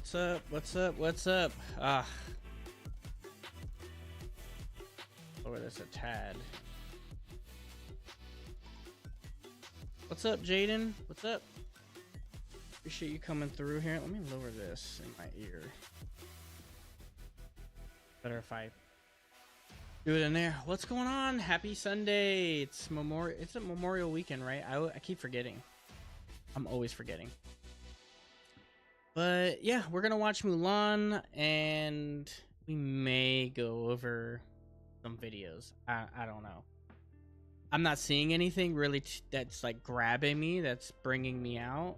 What's up? What's up? What's up? Ah. Lower this a tad. What's up, Jaden? What's up? Appreciate you coming through here. Let me lower this in my ear. Better if I do it in there. What's going on? Happy Sunday. It's a Memorial weekend, right? I keep forgetting. I'm always forgetting. But yeah, we're gonna watch Mulan, and we may go over some videos. I don't know. I'm not seeing anything really that's like grabbing me, that's bringing me out.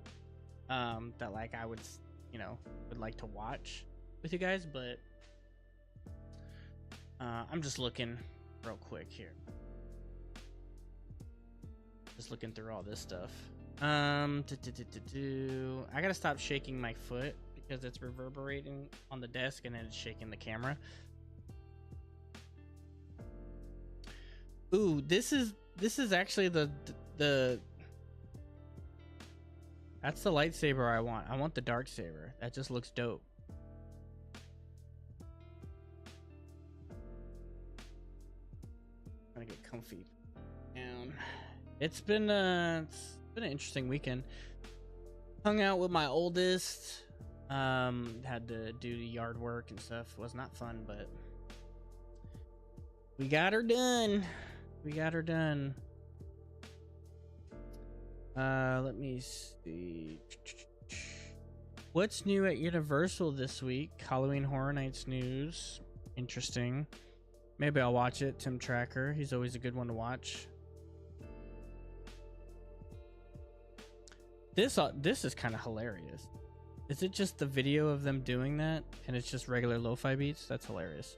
That like I would like to watch with you guys, but I'm just looking real quick here. Just looking through all this stuff. I gotta stop shaking my foot because it's reverberating on the desk and then it's shaking the camera. Ooh, this is actually the that's the lightsaber I want. I want the dark saber. That just looks dope. I'm gonna get comfy down. It's been an interesting weekend. Hung out with my oldest. Had to do the yard work and stuff. It was not fun, but we got her done. Let me see. What's new at Universal this week? Halloween Horror Nights news. Interesting. Maybe I'll watch it. Tim Tracker. He's always a good one to watch. This is kind of hilarious. Is it just the video of them doing that and it's just regular lo-fi beats? That's hilarious.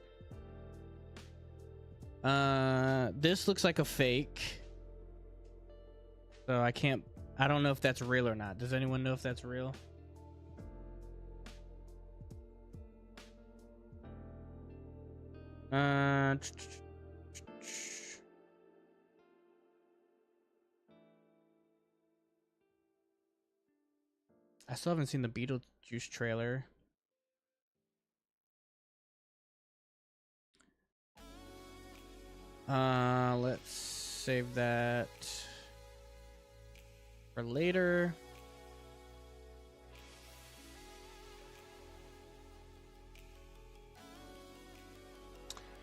This looks like a fake. So I don't know if that's real or not. Does anyone know if that's real? I still haven't seen the Beetlejuice trailer. Let's save that for later.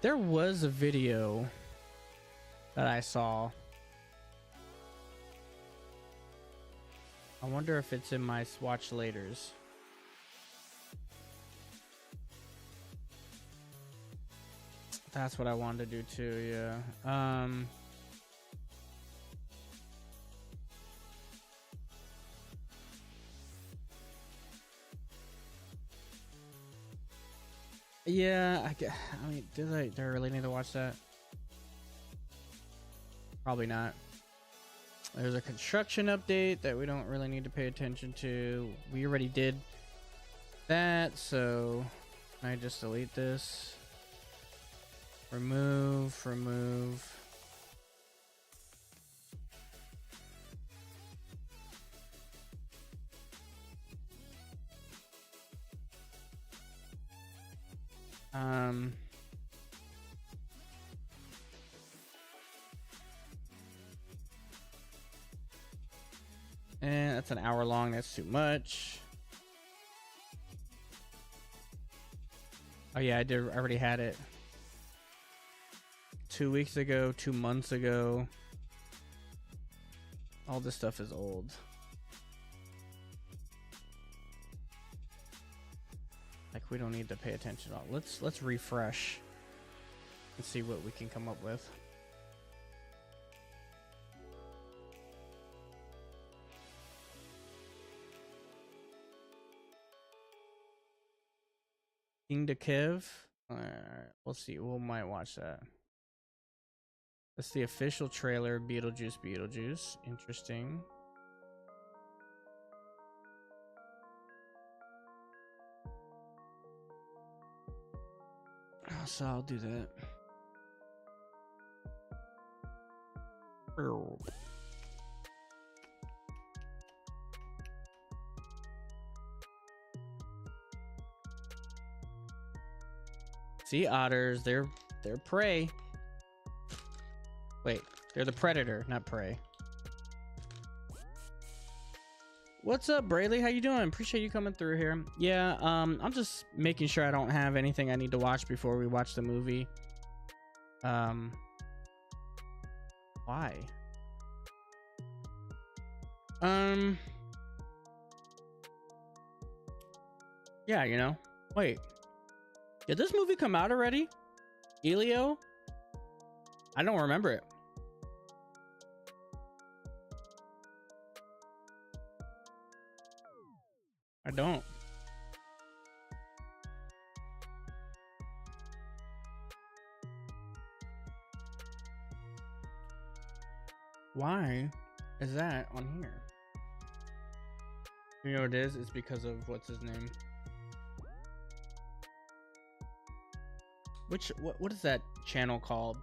There was a video that I saw. I wonder if it's in my watch laters. That's what I wanted to do too, yeah. Yeah, I mean, do I really need to watch that? Probably not. There's a construction update that we don't really need to pay attention to. We already did that, so can I just delete this? Remove. And that's an hour long. That's too much. Oh yeah, I already had it 2 weeks ago, 2 months ago. All this stuff is old. Like, we don't need to pay attention at all. Let's refresh and see what we can come up with. King to Kev. We'll see. We might watch that. That's the official trailer. Beetlejuice. Interesting. So I'll do that. Sea otters, they're prey. Wait, they're the predator, not prey. What's up, Brayley? How you doing? Appreciate you coming through here. Yeah, I'm just making sure I don't have anything I need to watch before we watch the movie. Why? Yeah, you know. Wait. Did this movie come out already? Elio? I don't remember it. I don't. Why is that on here? You know what it is? It's because of what's his name. What is that channel called?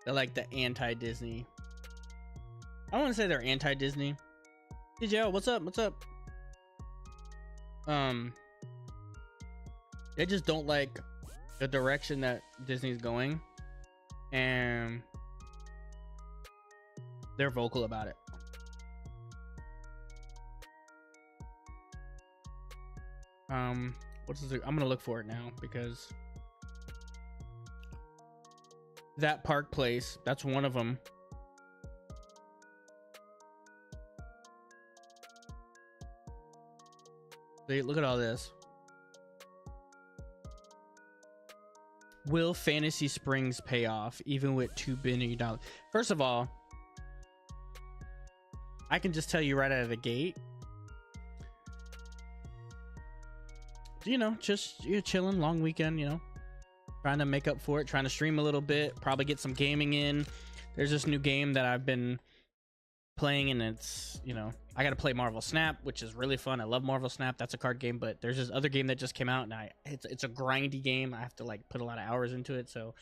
They're like the anti-Disney. I don't want to say they're anti-Disney. DJ, what's up? What's up? They just don't like the direction that Disney's going, and they're vocal about it. What's this? I'm gonna look for it now because that park place, that's one of them. See, look at all this. Will Fantasy Springs pay off even with $2 billion? First of all, I can just tell you right out of the gate, you know, just you're chilling, long weekend, you know, trying to make up for it, trying to stream a little bit, probably get some gaming in. There's this new game that I've been playing, and it's, you know, I got to play Marvel Snap, which is really fun. I love Marvel Snap. That's a card game, but there's this other game that just came out, and it's a grindy game. I have to like put a lot of hours into it, so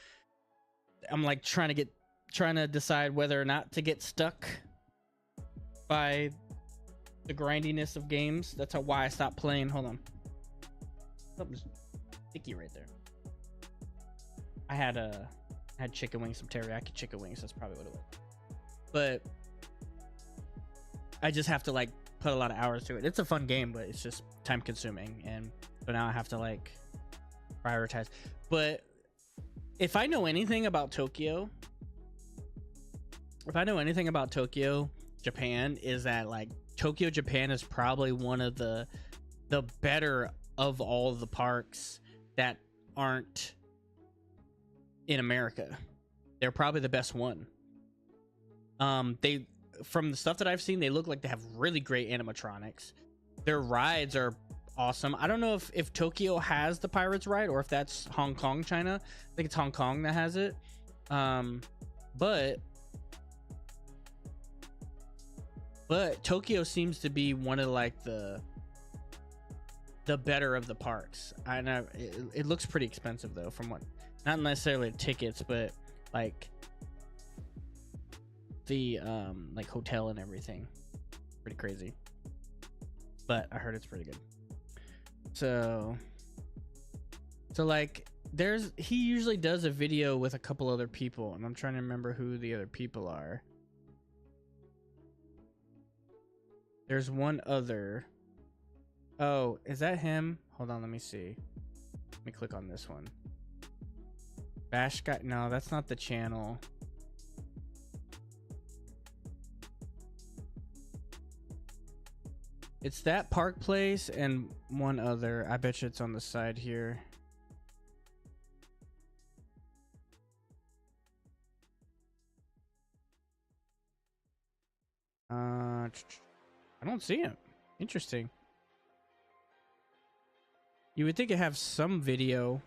I'm like trying to decide whether or not to get stuck by the grindiness of games. That's why I stopped playing. Hold on, something's sticky right there. I had chicken wings, some teriyaki chicken wings. That's probably what it was. But I just have to like put a lot of hours to it. It's a fun game, but it's just time consuming, and so now I have to like prioritize. But if I know anything about Tokyo, Japan, is that like Tokyo, Japan is probably one of the better of all the parks that aren't in America. They're probably the best one. They, from the stuff that I've seen, they look like they have really great animatronics. Their rides are awesome. I don't know if Tokyo has the Pirates ride or if that's Hong Kong, China. I think it's Hong Kong that has it. But Tokyo seems to be one of like the better of the parks. I know it looks pretty expensive though, from what, not necessarily tickets, but like the like hotel and everything. Pretty crazy. But I heard it's pretty good. So like he usually does a video with a couple other people, and I'm trying to remember who the other people are. There's one other. Oh, is that him? Hold on, let me see. Let me click on this one. Bash Guy. No, that's not the channel. It's that Park Place and one other. I bet you it's on the side here. I don't see him. Interesting. You would think it'd have some video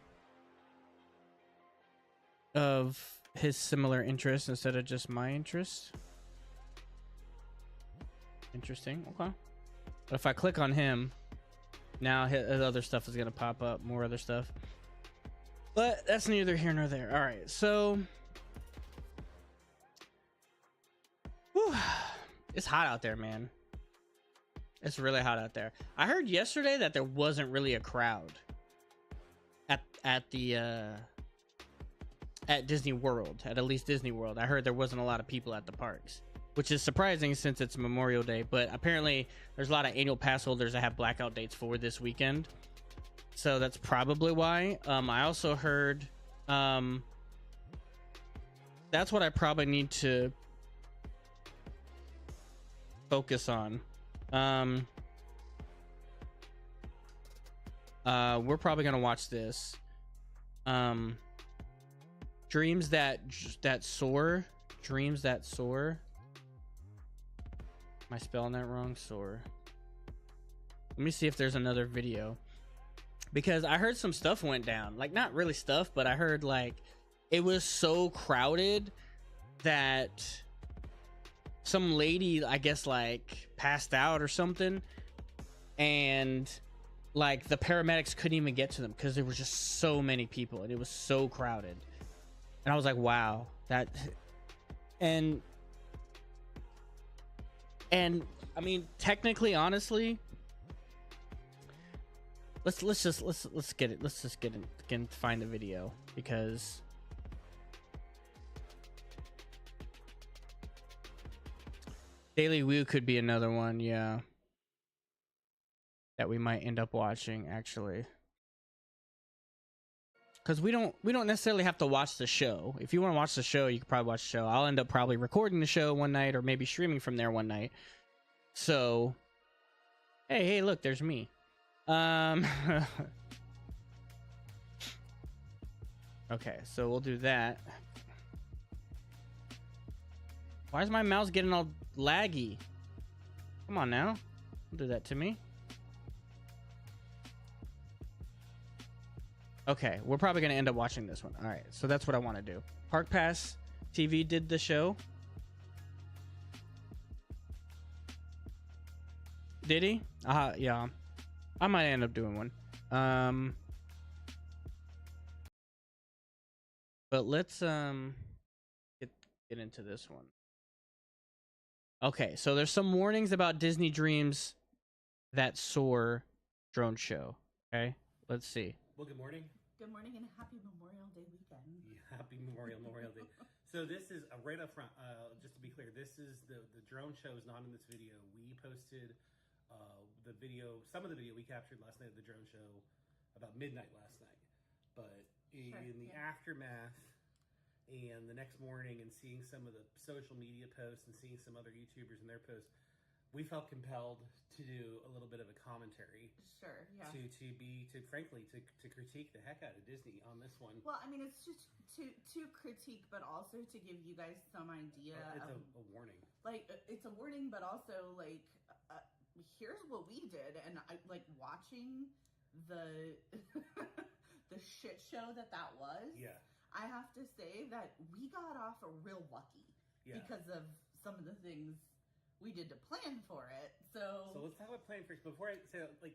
of his similar interests instead of just my interests. Interesting. Okay. But if I click on him, now his other stuff is going to pop up. More other stuff. But that's neither here nor there. All right. So. Whew, it's hot out there, man. It's really hot out there. I heard yesterday that there wasn't really a crowd at the at Disney World, at least Disney World. I heard there wasn't a lot of people at the parks, which is surprising since it's Memorial Day, but apparently there's a lot of annual pass holders that have blackout dates for this weekend. So that's probably why. I also heard that's what I probably need to focus on. We're probably gonna watch this. Dreams that soar. Dreams that soar. Am I spelling that wrong? Soar. Let me see if there's another video, because I heard some stuff went down. Like, not really stuff, but I heard like it was so crowded that some lady, I guess, like passed out or something, and like the paramedics couldn't even get to them because there was just so many people and it was so crowded. And I was like, wow, that. And I mean, technically, honestly, let's get it. Let's just get it again, find the video, because Daily Woo could be another one, yeah, that we might end up watching, actually. Because we don't necessarily have to watch the show. If you want to watch the show, you can probably watch the show. I'll end up probably recording the show one night, or maybe streaming from there one night. So, hey, look, there's me. Okay, so we'll do that. Why is my mouse getting all laggy? Come on now, don't do that to me. Okay, we're probably going to end up watching this one. All right, so that's what I want to do. Park Pass TV did the show. Did he? Yeah. I might end up doing one. But let's get into this one. Okay, so there's some warnings about Disney Dreams That Soar drone show. Okay, let's see. Well, good morning. Good morning and happy Memorial Day weekend. Yeah, happy Memorial Day. So this is right up front. Just to be clear, this is the drone show is not in this video. We posted the video, some of the video we captured last night at the drone show about midnight last night. But in the aftermath and the next morning, and seeing some of the social media posts and seeing some other YouTubers and their posts, we felt compelled to do a little bit of a commentary. Sure, yeah. To critique the heck out of Disney on this one. Well, I mean, it's just to critique, but also to give you guys some idea. It's a warning. Like, it's a warning, but also like, here's what we did, and I like watching the the shit show that was. Yeah. I have to say that we got off real lucky because of some of the things we did to plan for it. So let's talk about planning first before I say, like,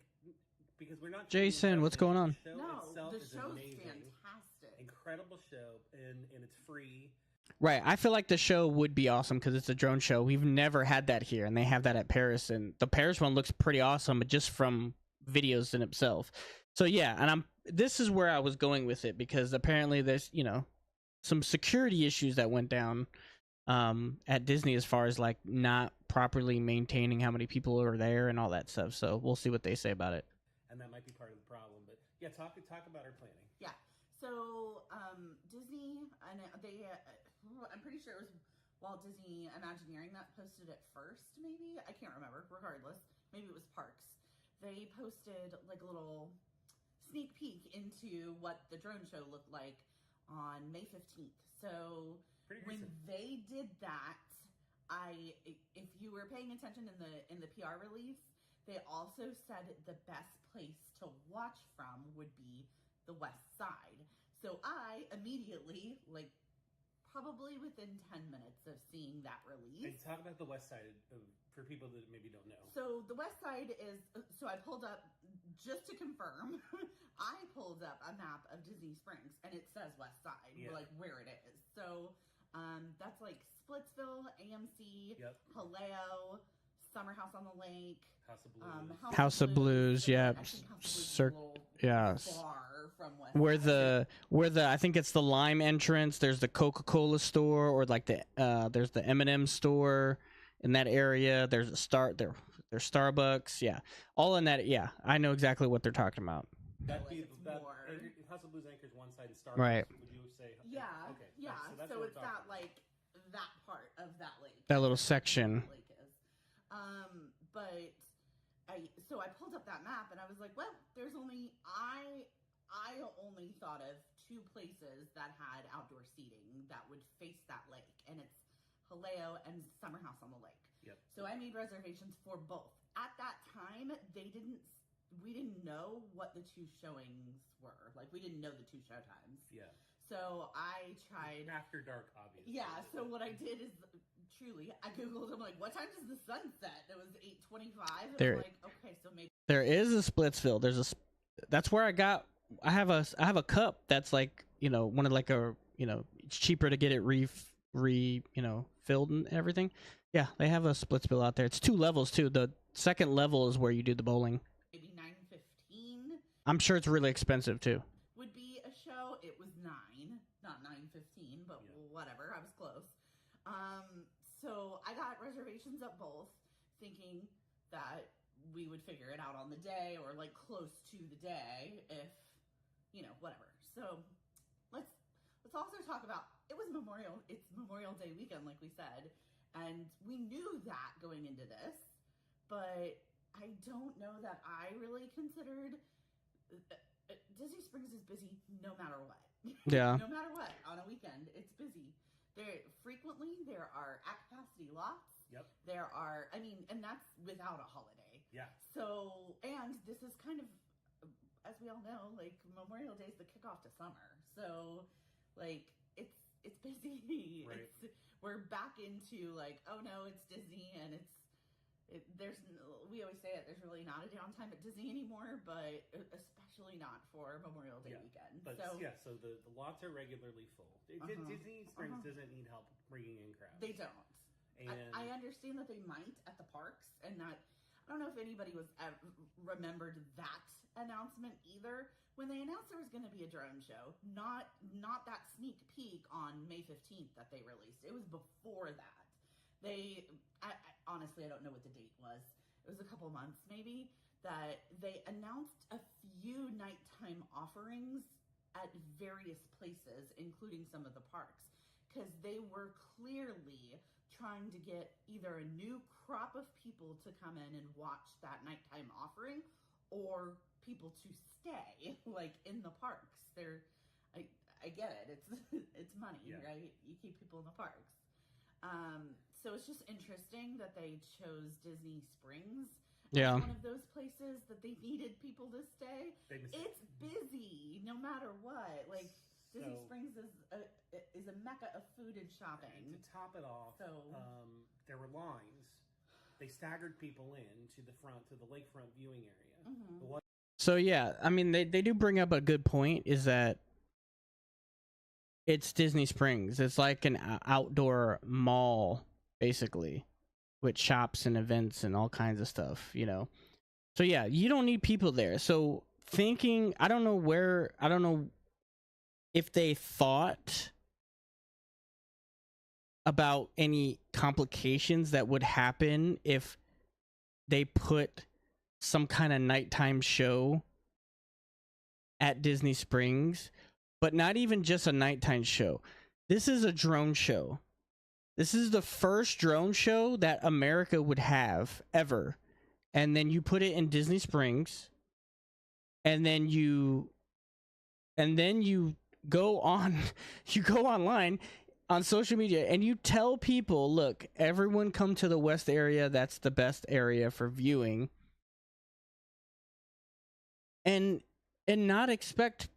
because we're not. Jason, what's going on? The show's fantastic. Incredible show, and it's free. Right, I feel like the show would be awesome because it's a drone show. We've never had that here, and they have that at Paris, and the Paris one looks pretty awesome, but just from videos in itself. So yeah, and this is where I was going with it, because apparently there's, you know, some security issues that went down at Disney as far as like not properly maintaining how many people are there and all that stuff. So we'll see what they say about it. And that might be part of the problem, but yeah, talk about our planning. Yeah. So Disney, and I'm pretty sure it was Walt Disney Imagineering that posted it first. Maybe, I can't remember. Regardless, maybe it was Parks. They posted like a little sneak peek into what the drone show looked like on May 15th. So when they did that, if you were paying attention in the PR release, they also said the best place to watch from would be the West Side. So I immediately, like, probably within 10 minutes of seeing that release. And talk about the West Side for people that maybe don't know. So the West Side is, so I pulled up, just to confirm, I pulled up a map of Disney Springs, and it says West Side, like where it is. So that's like Splitsville, AMC, Haleo, Summer House on the Lake, House of Blues. House of Blues, yeah. Bar from West. where the I think it's the Lime entrance. There's the Coca-Cola store, or like there's the M&M store in that area. There's there's Starbucks. Yeah, all in that. Yeah, I know exactly what they're talking about. That'd like be it's that. more. House of Blues anchors one side and Starbucks. Right. Would you say? Yeah. Okay. Yeah. that's So what it's we're that talking like that part of that lake. That little section. Lake is. But I pulled up that map and I was like, well, there's only I only thought of two places that had outdoor seating that would face that lake, and it's Haleo and Summer House on the Lake. Yep. So I made reservations for both. At that time, we didn't know what the two showings were. Like, we didn't know the two show times. Yeah. So I tried after dark, obviously. Yeah. So what I did is truly I googled. I'm like, what time does the sun set? It was 8:25. There- I'm like, okay, so maybe There is a Splitsville. That's where I have a cup that's like, one of like it's cheaper to get it filled and everything. Yeah, they have a Splitsville out there. It's 2 levels too. The second level is where you do the bowling. maybe 9:15 I'm sure it's really expensive too. would be a show. It was 9, not 9:15, but Yeah. whatever. I was close. So I got reservations at both, thinking that we would figure it out on the day or like close to the day, if whatever. So let's also talk about it's Memorial Day weekend, like we said, and we knew that going into this, but I don't know that I really considered Disney Springs is busy no matter what. Yeah. No matter what, on a weekend, it's busy. There are at capacity lots. Yep. There are, and that's without a holiday. Yeah. So, and this is kind of, as we all know, like Memorial Day is the kickoff to summer. So, like, it's busy. Right. We're back into like, oh no, it's Disney, and we always say it. There's really not a downtime at Disney anymore, but especially not for Memorial Day weekend. But so the lots are regularly full. Disney Springs doesn't need help bringing in crowds. they don't. And I understand that they might at the parks, and that I don't know if anybody remembered that announcement either. When they announced there was going to be a drone show, not that sneak peek on May 15th that they released. It was before that. Honestly, I don't know what the date was. It was a couple months maybe, that they announced a few nighttime offerings at various places, including some of the parks, because they were clearly trying to get either a new crop of people to come in and watch that nighttime offering, or people to stay like in the parks. I get it. It's money, right? You keep people in the parks. So it's just interesting that they chose Disney Springs as one of those places that they needed people to stay. It's busy no matter what. Like, Disney Springs is a mecca of food and shopping. To top it off, there were lines. They staggered people in to the lakefront viewing area. Mm-hmm. So yeah, they do bring up a good point, is that it's Disney Springs. It's like an outdoor mall, basically, with shops and events and all kinds of stuff, So yeah, you don't need people there. So I don't know if they thought about any complications that would happen if they put some kind of nighttime show at Disney Springs, but not even just a nighttime show. This is a drone show. This is the first drone show that America would have ever. And then you put it in Disney Springs, and then you go online on social media and you tell people, look, everyone come to the West area. That's the best area for viewing. And not expect,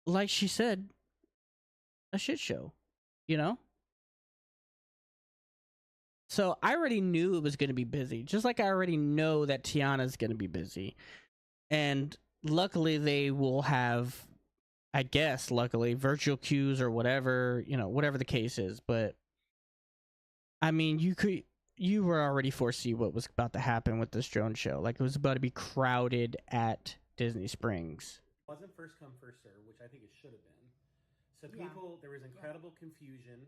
like she said, a shit show, So I already knew it was going to be busy, just like I already know that Tiana's going to be busy. And luckily they will have, I guess, virtual queues or whatever, whatever the case is. But you were already foresee what was about to happen with this drone show. Like, it was about to be crowded at Disney Springs. wasn't first come first serve, which I think it should have been. So Yeah. people, there was incredible confusion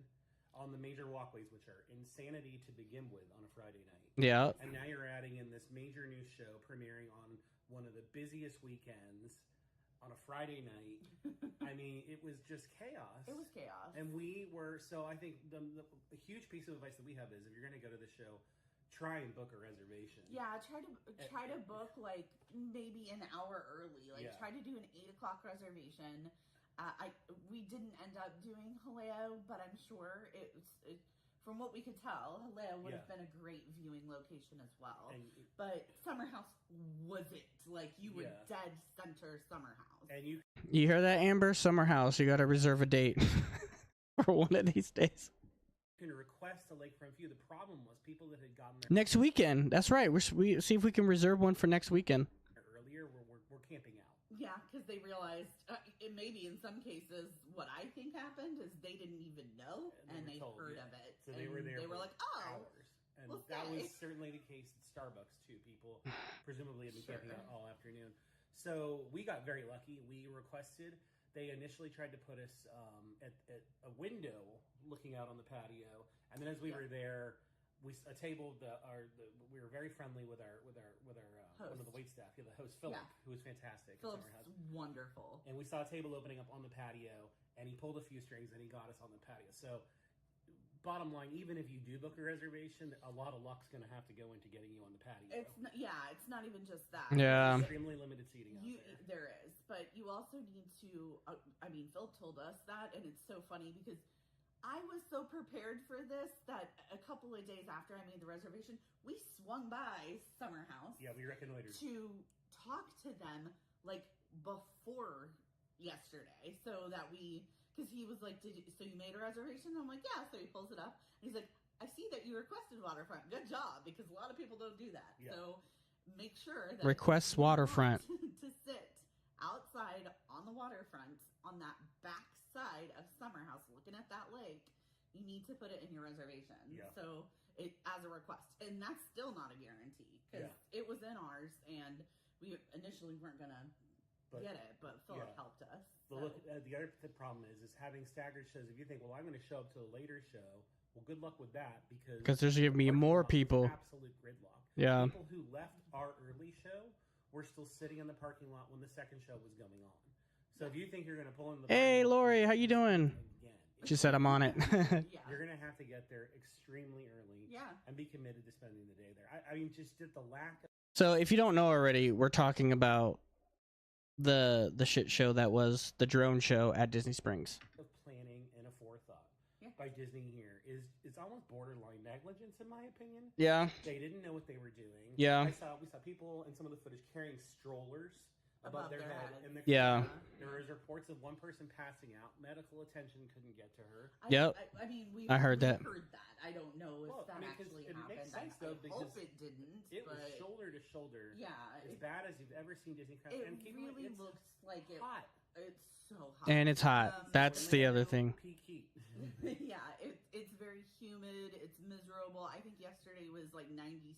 on the major walkways, which are insanity to begin with on a Friday night. Yeah. And now you're adding in this major news show premiering on one of the busiest weekends on a Friday night. I mean, it was just chaos. It was chaos. And we were, so I think the huge piece of advice that we have is if you're going to go to the show, try and book a reservation. Yeah, try to book like maybe an hour early. Like try to do an 8 o'clock reservation. We didn't end up doing Haleo, but I'm sure from what we could tell, Haleo would have been a great viewing location as well. But Summer House wasn't. Like, you were dead center Summer House. And you hear that, Amber? Summer House. You got to reserve a date for one of these days. can request a lakefront view. The problem was people that had gotten there Next weekend. That's right. We see if we can reserve one for next weekend. earlier we're camping out. Yeah, because they realized, it maybe in some cases, what I think happened is they didn't even know, and they heard of it. So they were there. They were like, "Oh, hours. And we'll that stay." was certainly the case at Starbucks too. People presumably had been camping out all afternoon. So we got very lucky. We requested. They initially tried to put us at a window looking out on the patio, and then as we were there, we were very friendly with our one of the wait staff, the host Philip, who was fantastic. Philip's wonderful. And we saw a table opening up on the patio, and he pulled a few strings and he got us on the patio. So, bottom line, even if you do book a reservation, a lot of luck's going to have to go into getting you on the patio. It's not even just that. Yeah. There's extremely limited seating out there is, but you also need to. Phil told us that, and it's so funny because I was so prepared for this that a couple of days after I made the reservation, we swung by Summer House. Yeah, we reconnoitered to talk to them like before yesterday, so that because he was like, so you made a reservation? I'm like, yeah. So he pulls it up, and he's like, I see that you requested waterfront. Good job, because a lot of people don't do that. Yeah. So make sure that requests waterfront to sit outside on the waterfront on that back side of Summer House looking at that lake. You need to put it in your reservation. Yeah. So as a request, and that's still not a guarantee because it was in ours, and we initially weren't gonna get it, but Philip helped us. But look, the other problem is having staggered shows. If you think, well, I'm going to show up to a later show, well, good luck with that because there's going to be more people. Absolute gridlock. Yeah. People who left our early show were still sitting in the parking lot when the second show was going on. So if you think you're going to pull in the hey, Lori, how you doing? She said I'm on it. You're going to have to get there extremely early. And be committed to spending the day there. I mean, just the lack of... So if you don't know already, we're talking about the shit show that was the drone show at Disney Springs. Of planning and a forethought by Disney here is almost borderline negligence in my opinion. Yeah. They didn't know what they were doing. Yeah. We saw people in some of the footage carrying strollers above their head. And there was reports of one person passing out. Medical attention couldn't get to her. I heard that. I don't know if that actually happened. Makes sense, though, I hope it didn't. It was shoulder to shoulder. Yeah. As bad as you've ever seen Disney. It really looks like it's hot. It's so hot. And it's hot. That's the other thing. Peak heat. Yeah, it's very humid. It's miserable. I think yesterday was like 96.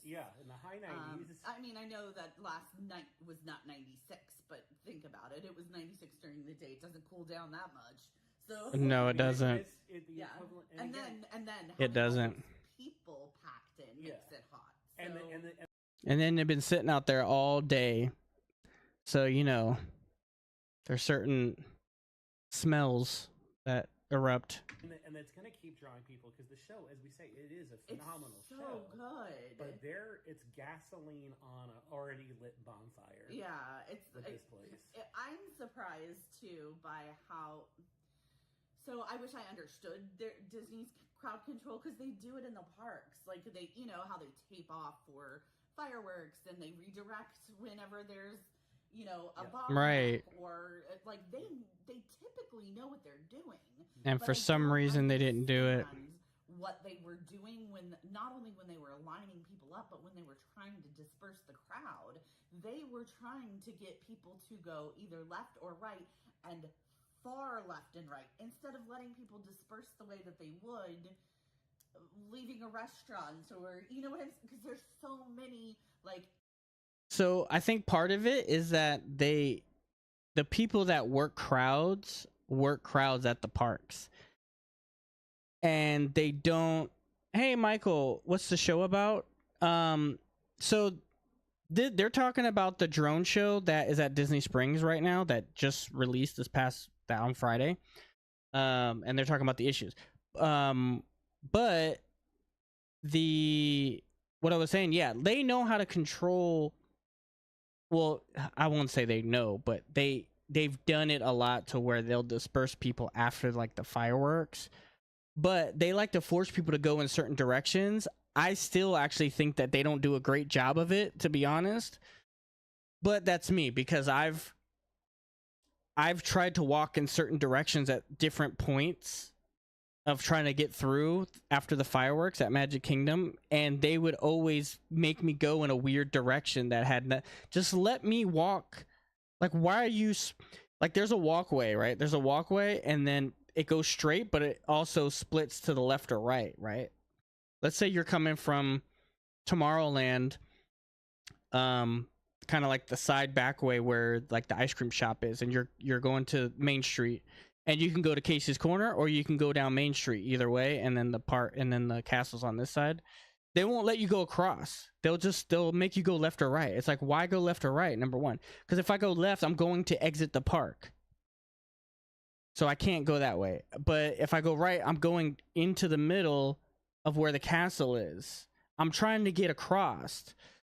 Yeah, in the high 90s. I mean, I know that last night was not 96, but think about it. It was 96 during the day. It doesn't cool down that much. So no, it doesn't. And then it doesn't. People packed in makes it hot. So. And then they've been sitting out there all day. So, there's certain smells that erupt. And it's going to keep drawing people because the show, as we say, it is a phenomenal show. So good. But it's gasoline on an already lit bonfire. Yeah, it's this place. I'm surprised too by how. So I wish I understood Disney's crowd control because they do it in the parks. Like they, how they tape off for fireworks and they redirect whenever there's. A bomb or like they typically know what they're doing. And for some reason they didn't do it. What they were doing not only when they were lining people up, but when they were trying to disperse the crowd, they were trying to get people to go either left or right and far left and right instead of letting people disperse the way that they would leaving a restaurant or because there's so many like. So I think part of it is that they the people that work crowds at the parks, and they don't. Hey, Michael, what's the show about? So they're talking about the drone show that is at Disney Springs right now that just released on Friday. And they're talking about the issues. But what I was saying, yeah, they know how to control. Well, I won't say they know, but they've done it a lot to where they'll disperse people after like the fireworks. But they like to force people to go in certain directions. I still actually think that they don't do a great job of it, to be honest. But that's me, because I've tried to walk in certain directions at different points of trying to get through after the fireworks at Magic Kingdom, and they would always make me go in a weird direction that had just let me walk. Like, why are you like, there's a walkway, right? There's a walkway, and then it goes straight, but it also splits to the left or right, right? Let's say you're coming from Tomorrowland, kind of like the side back way where like the ice cream shop is, and you're going to Main Street, and you can go to Casey's Corner or you can go down Main Street, either way, and then the castle's on this side. They won't let you go across. They'll make you go left or right. It's like, why go left or right? Number one, because if I go left, I'm going to exit the park. So I can't go that way. But if I go right, I'm going into the middle of where the castle is. I'm trying to get across.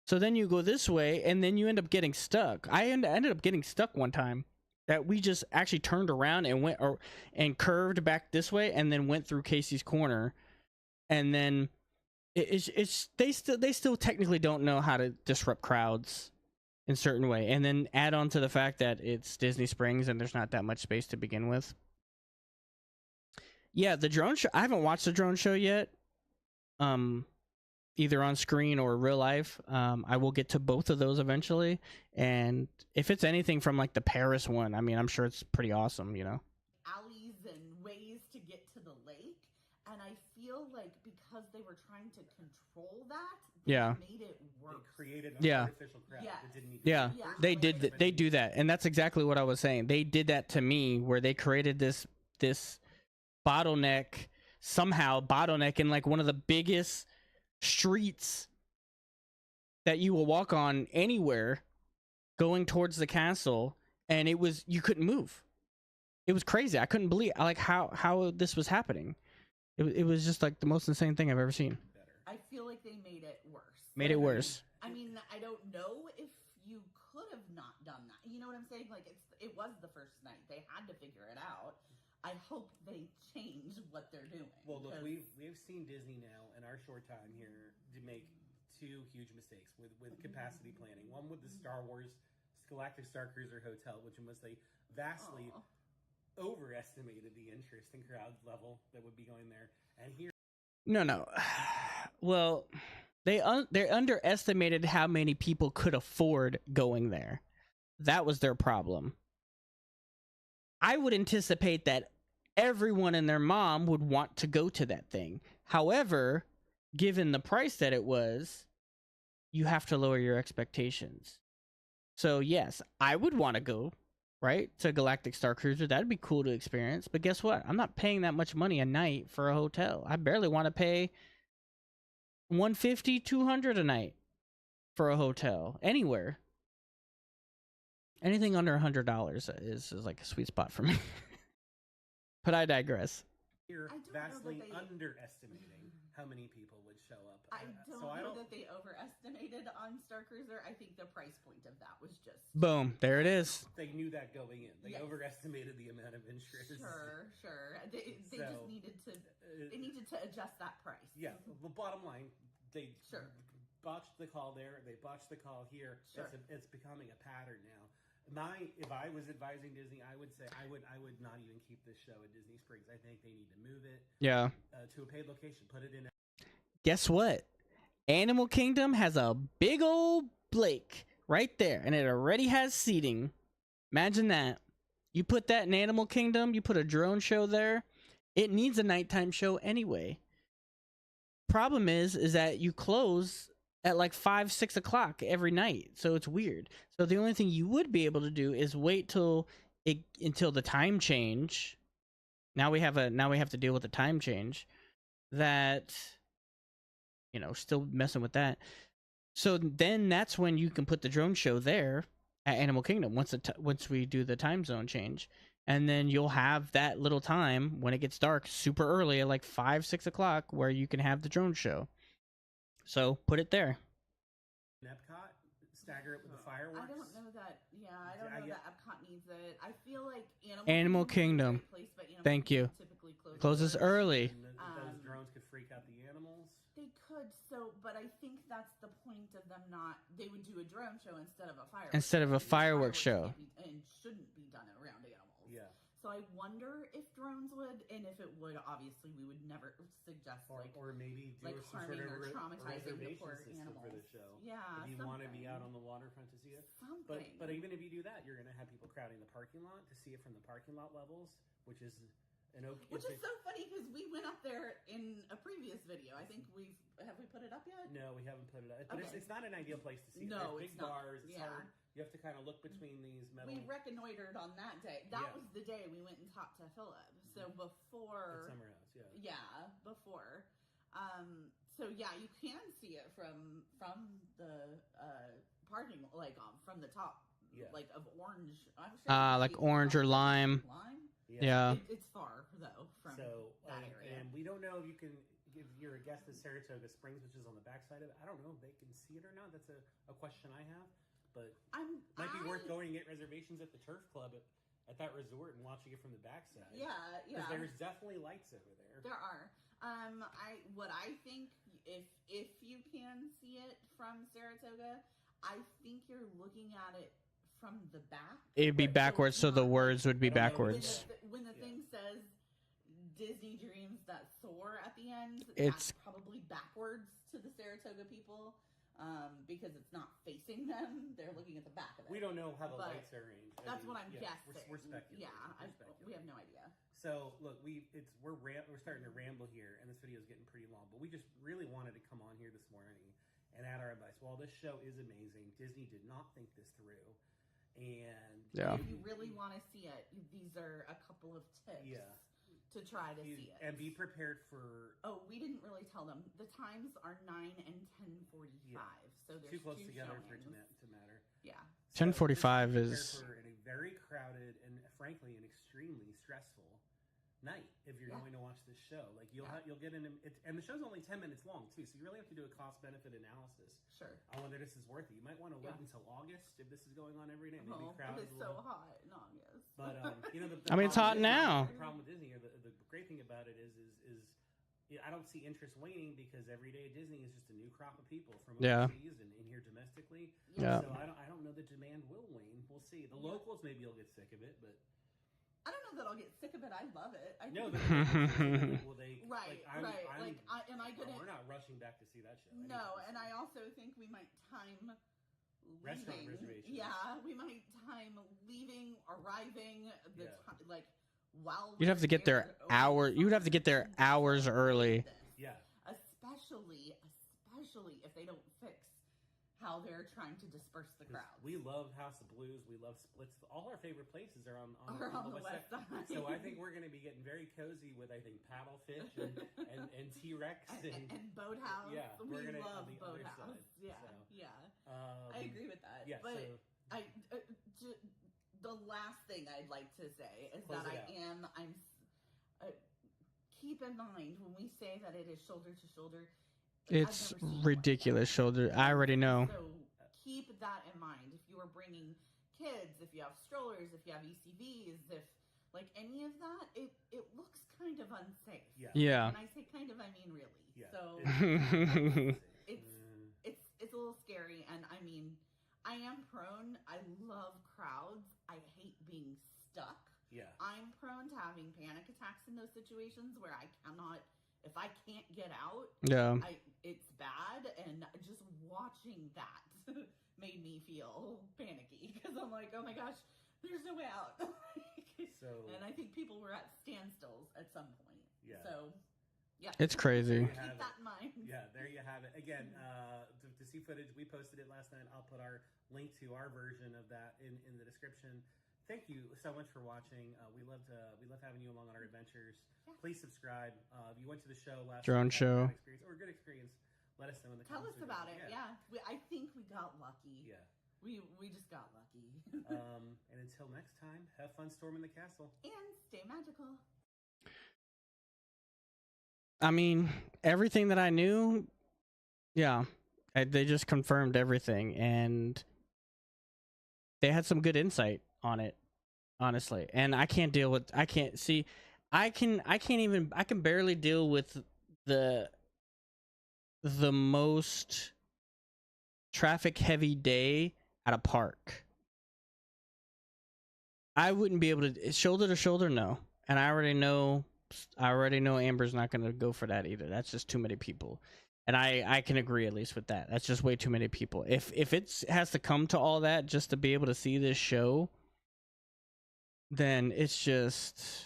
So then you go this way, and then you end up getting stuck. I ended up getting stuck one time that we just actually turned around and went and curved back this way, and then went through Casey's Corner, and then they still technically don't know how to disrupt crowds in certain way, and then add on to the fact that it's Disney Springs and there's not that much space to begin with. Yeah, the drone show. I haven't watched the drone show yet. Either on screen or real life. I will get to both of those eventually, and if it's anything from like the Paris one, I mean, I'm sure it's pretty awesome, you know. Alleys and ways to get to the lake, and I feel like because they were trying to control that, they made it worse. They created an artificial crowd that didn't need to yeah. They did. They do that, and that's exactly what I was saying. They did that to me, where they created this bottleneck in like one of the biggest streets that you will walk on anywhere going towards the castle, and you couldn't move. It was crazy. I couldn't believe like how this was happening. It was just like the most insane thing I've ever seen. I feel like they made it worse. I mean, I don't know if you could have not done that. You know what I'm saying? Like, it was the first night. They had to figure it out. I hope they change what they're doing. Well, look, we've seen Disney now in our short time here to make two huge mistakes with capacity planning. One with the Star Wars Galactic Star Cruiser Hotel, which was they vastly overestimated the interest and crowd level that would be going there. And here, no. Well, they underestimated how many people could afford going there. That was their problem. I would anticipate that everyone and their mom would want to go to that thing. However, given the price that it was, you have to lower your expectations. So yes, I would want to go, right, to Galactic Star Cruiser. That'd be cool to experience. But guess what? I'm not paying that much money a night for a hotel. I barely want to pay $150, $200 a night for a hotel anywhere. Anything under $100 is like a sweet spot for me. But I digress. You're vastly underestimating how many people would show up. I don't know that they overestimated on Star Cruiser. I think the price point of that was just... Boom. There it is. They knew that going in. They overestimated the amount of interest. Sure. They just needed to adjust that price. Yeah. The bottom line, they botched the call there. They botched the call here. Sure. It's becoming a pattern now. If I was advising Disney, I would say I would not even keep this show at Disney Springs. I think they need to move it to a paid location. Put it in. Guess what? Animal Kingdom has a big old Blake right there, and it already has seating. Imagine that. You put that in Animal Kingdom, you put a drone show there. It needs a nighttime show anyway. Problem is that you close at like 5, 6 o'clock every night. So it's weird. So the only thing you would be able to do is wait till until the time change. Now we have to deal with the time change. That, still messing with that. So then that's when you can put the drone show there at Animal Kingdom once we do the time zone change, and then you'll have that little time when it gets dark super early at like 5, 6 o'clock where you can have the drone show. So put it there. In Epcot, stagger it with the fireworks. I don't know that. Yeah, I don't know that Epcot needs it. I feel like Animal Kingdom. Thank you. Typically closes early. And those drones could freak out the animals. They could, but I think that's the point of them not. They would do a drone show instead of a fireworks show. And shouldn't be done around animals. Yeah. So I wonder if drones would, and if it would, obviously we would never suggest or maybe do like some harming sort of or traumatizing the poor system animals for the show. Yeah, if you want to be out on the waterfront to see it. But even if you do that, you're going to have people crowding the parking lot to see it from the parking lot levels, which is so funny because we went up there in a previous video. I think we put it up yet? No, we haven't put it up. But it's not an ideal place to see. No, There's big bars. It's hard. You have to kind of look between these metal. We reconnoitered on that day. That was the day we went and talked to Philip. So before at Summer House, yeah, before. So you can see it from the parking, like from the top, like of Orange. I'm sure like Orange or Lime. Yeah. It's far though from that area. And we don't know if you can. If you're a guest at Saratoga Springs, which is on the backside of it, I don't know if they can see it or not. That's a question I have. But might be worth going and get reservations at the Turf Club at that resort and watching it from the backside. Yeah. Because there's definitely lights over there. There are. I think if you can see it from Saratoga, I think you're looking at it from the back. It'd be backwards, so the words would be backwards. When the thing says Disney Dreams That Soar at the end, it's that's probably backwards to the Saratoga people. Because it's not facing them, they're looking at the back of it. We don't know how the lights are arranged. That's what I'm guessing. We're speculating. Yeah, we have no idea. So look, we're starting to ramble here, and this video is getting pretty long. But we just really wanted to come on here this morning and add our advice. While this show is amazing, Disney did not think this through, and if you really want to see it, these are a couple of tips. To try to see it. And be prepared for... Oh, we didn't really tell them. The times are 9 and 10:45. So there's too close together showings. for it to matter. Yeah. 10:45 is... For a very crowded and, frankly, an extremely stressful night if you're going to watch this show. Like, you'll get in... And the show's only 10 minutes long, too, so you really have to do a cost-benefit analysis. Sure. On whether this is worth it. You might want to wait until August if this is going on every day. Maybe it's so hot in August. But, it's hot now. The problem with Disney, the great thing about it is I don't see interest waning because every day at Disney is just a new crop of people from overseas and in here domestically. Yeah. So I don't know the demand will wane. We'll see. The locals maybe will get sick of it, but I don't know that I'll get sick of it. I love it. Will they? Right. Am I gonna? We're not rushing back to see that show. No, and I also think we might time. Restaurant reservations. Yeah, we might time leaving, arriving, while you'd have to get there You would have to get there hours early. Yeah. Especially if they don't fix how they're trying to disperse the crowds. We love House of Blues. We love Splits. All our favorite places are on the west side. So I think we're going to be getting very cozy with Paddlefish and T-Rex and Boathouse. Yeah, we love Boathouse. Yeah, so, I agree with that. Yeah, but the last thing I'd like to say is that I'm keep in mind when we say that it is shoulder to shoulder. It's ridiculous shoulder. I already know. So keep that in mind. If you are bringing kids, if you have strollers, if you have ECVs, if any of that, it looks kind of unsafe. Yeah. When I say kind of, I mean really. Yeah. So it's a little scary, and I mean, I am prone. I love crowds. I hate being stuck. Yeah. I'm prone to having panic attacks in those situations where I cannot. If I can't get out, it's bad, and just watching that made me feel panicky because I'm like, oh my gosh, there's no way out. And I think people were at standstills at some point. Yeah. So, yeah. It's crazy. Keep that in mind. Yeah, there you have it. Again, to see footage. We posted it last night. I'll put our link to our version of that in the description. Thank you so much for watching. We love having you along on our adventures. Yeah. Please subscribe. If you went to the show last Drone night, show experience or a good experience, let us know in the Tell comments. us about it. Yeah. I think we got lucky. Yeah. We just got lucky. And until next time, have fun storming the castle. And stay magical. I mean, everything that I knew, yeah, they just confirmed everything, and they had some good insight on it, honestly. And I can't I can barely deal with the most traffic heavy day at a park. I wouldn't be able to shoulder to shoulder, no. And I already know Amber's not going to go for that either. That's just too many people. And I can agree at least with that. That's just way too many people. If it has to come to all that just to be able to see this show, then it's just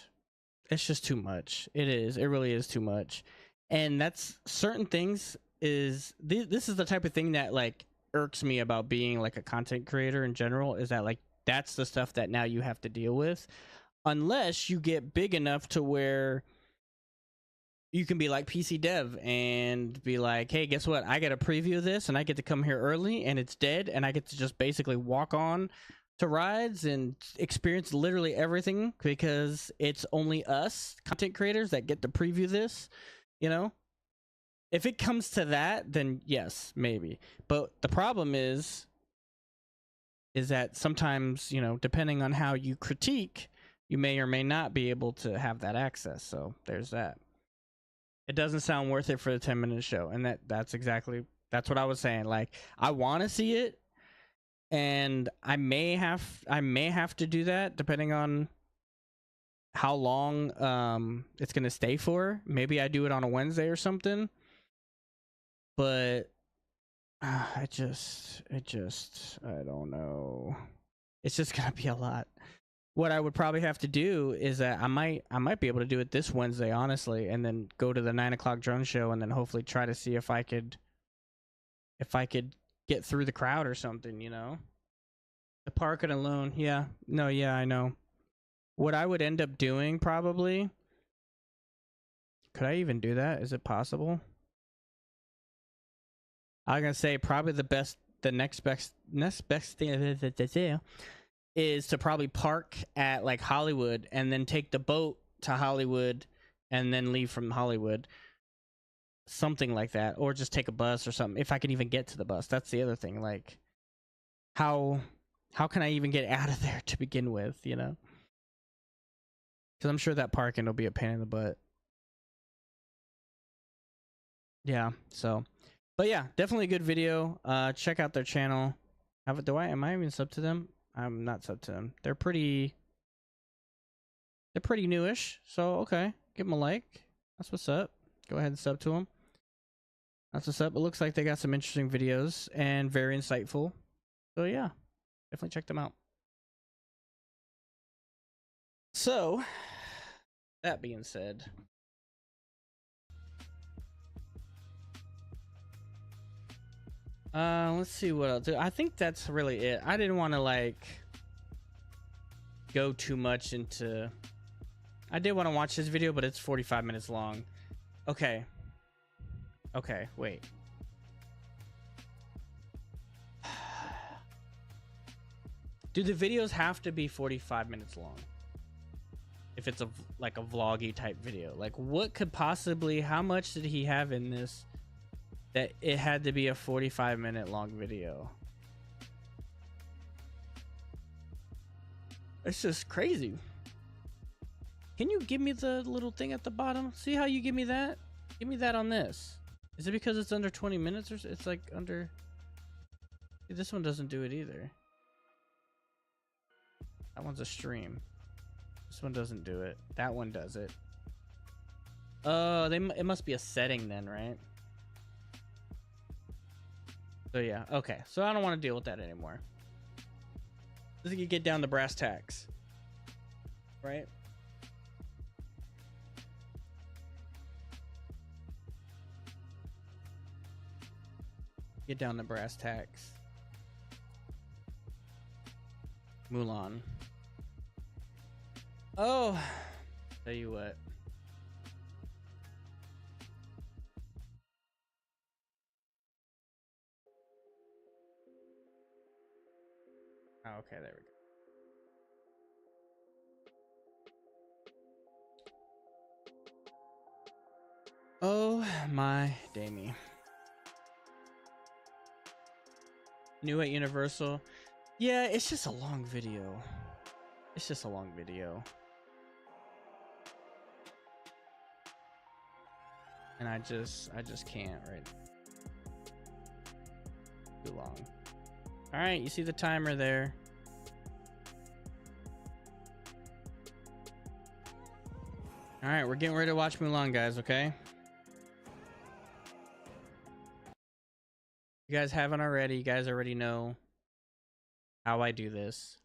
too much. It is. It really is too much. And that's certain things is this is the type of thing that like irks me about being like a content creator in general, is that like that's the stuff that now you have to deal with, unless you get big enough to where you can be like PC Dev and be like, hey, guess what? I get a preview of this and I get to come here early and it's dead and I get to just basically walk on to rides and experience literally everything because it's only us content creators that get to preview this, you know? If it comes to that, then yes, maybe. But the problem is that sometimes, you know, depending on how you critique, you may or may not be able to have that access. So there's that. It doesn't sound worth it for the 10-minute show. And that's what I was saying. Like, I want to see it, and I may have to do that depending on how long it's going to stay for. Maybe I do it on a Wednesday or something. But I don't know. It's just gonna be a lot. What I would probably have to do is that I might be able to do it this Wednesday, honestly, and then go to the 9 o'clock drone show, and then hopefully try to see if I could get through the crowd or something, you know. The parking alone, yeah, no, yeah, I know. What I would end up doing probably. Could I even do that? Is it possible? I'm gonna say probably the next best thing is to probably park at like Hollywood and then take the boat to Hollywood and then leave from Hollywood, something like that, or just take a bus or something if I can even get to the bus. That's the other thing. Like, how can I even get out of there to begin with? You know, because I'm sure that parking will be a pain in the butt. Yeah, so. But yeah, definitely a good video. Check out their channel. Am I even sub to them? I'm not sub to them. They're pretty newish. So okay, give them a like. That's what's up. Go ahead and sub to them. That's what's up. It looks like they got some interesting videos and very insightful. So yeah, definitely check them out. So that being said, let's see what I'll do. I think that's really it. I didn't want to like go too much into. I did want to watch this video, but it's 45 minutes long. Okay, wait. Do the videos have to be 45 minutes long? If it's like a vloggy type video, like what could possibly? How much did he have in this? That it had to be a 45-minute long video. It's just crazy. Can you give me the little thing at the bottom? See how you give me that? Give me that on this. Is it because it's under 20 minutes or it's like under? This one doesn't do it either. That one's a stream. This one doesn't do it. That one does it. Oh, it must be a setting then, right? So yeah, okay. So I don't want to deal with that anymore. This is get down to brass tacks, right? Get down to brass tacks. Mulan. Oh, tell you what. Oh, okay, there we go. Oh my Damie. New at Universal. Yeah, it's just a long video. It's just a long video. And I just can't, right? Too long. All right, you see the timer there. All right, we're getting ready to watch Mulan, guys, okay? You guys haven't already. You guys already know how I do this.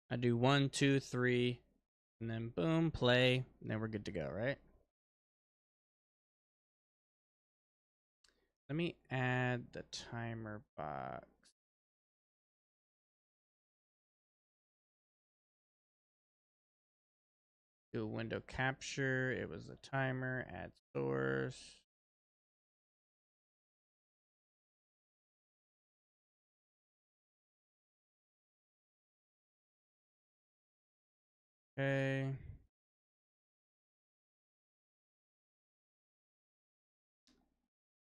I do 1, 2, 3, and then boom, play, and then we're good to go, right? Let me add the timer box. Do a window capture. It was the timer. Add source. Okay.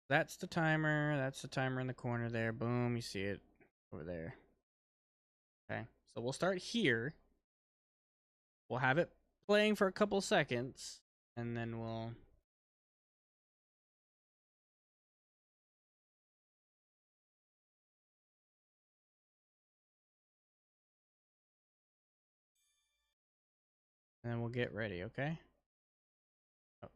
That's the timer. That's the timer in the corner there. Boom, you see it over there. Okay, so we'll start here. We'll have it playing for a couple seconds, and then we'll... And then we'll get ready, okay? Oh.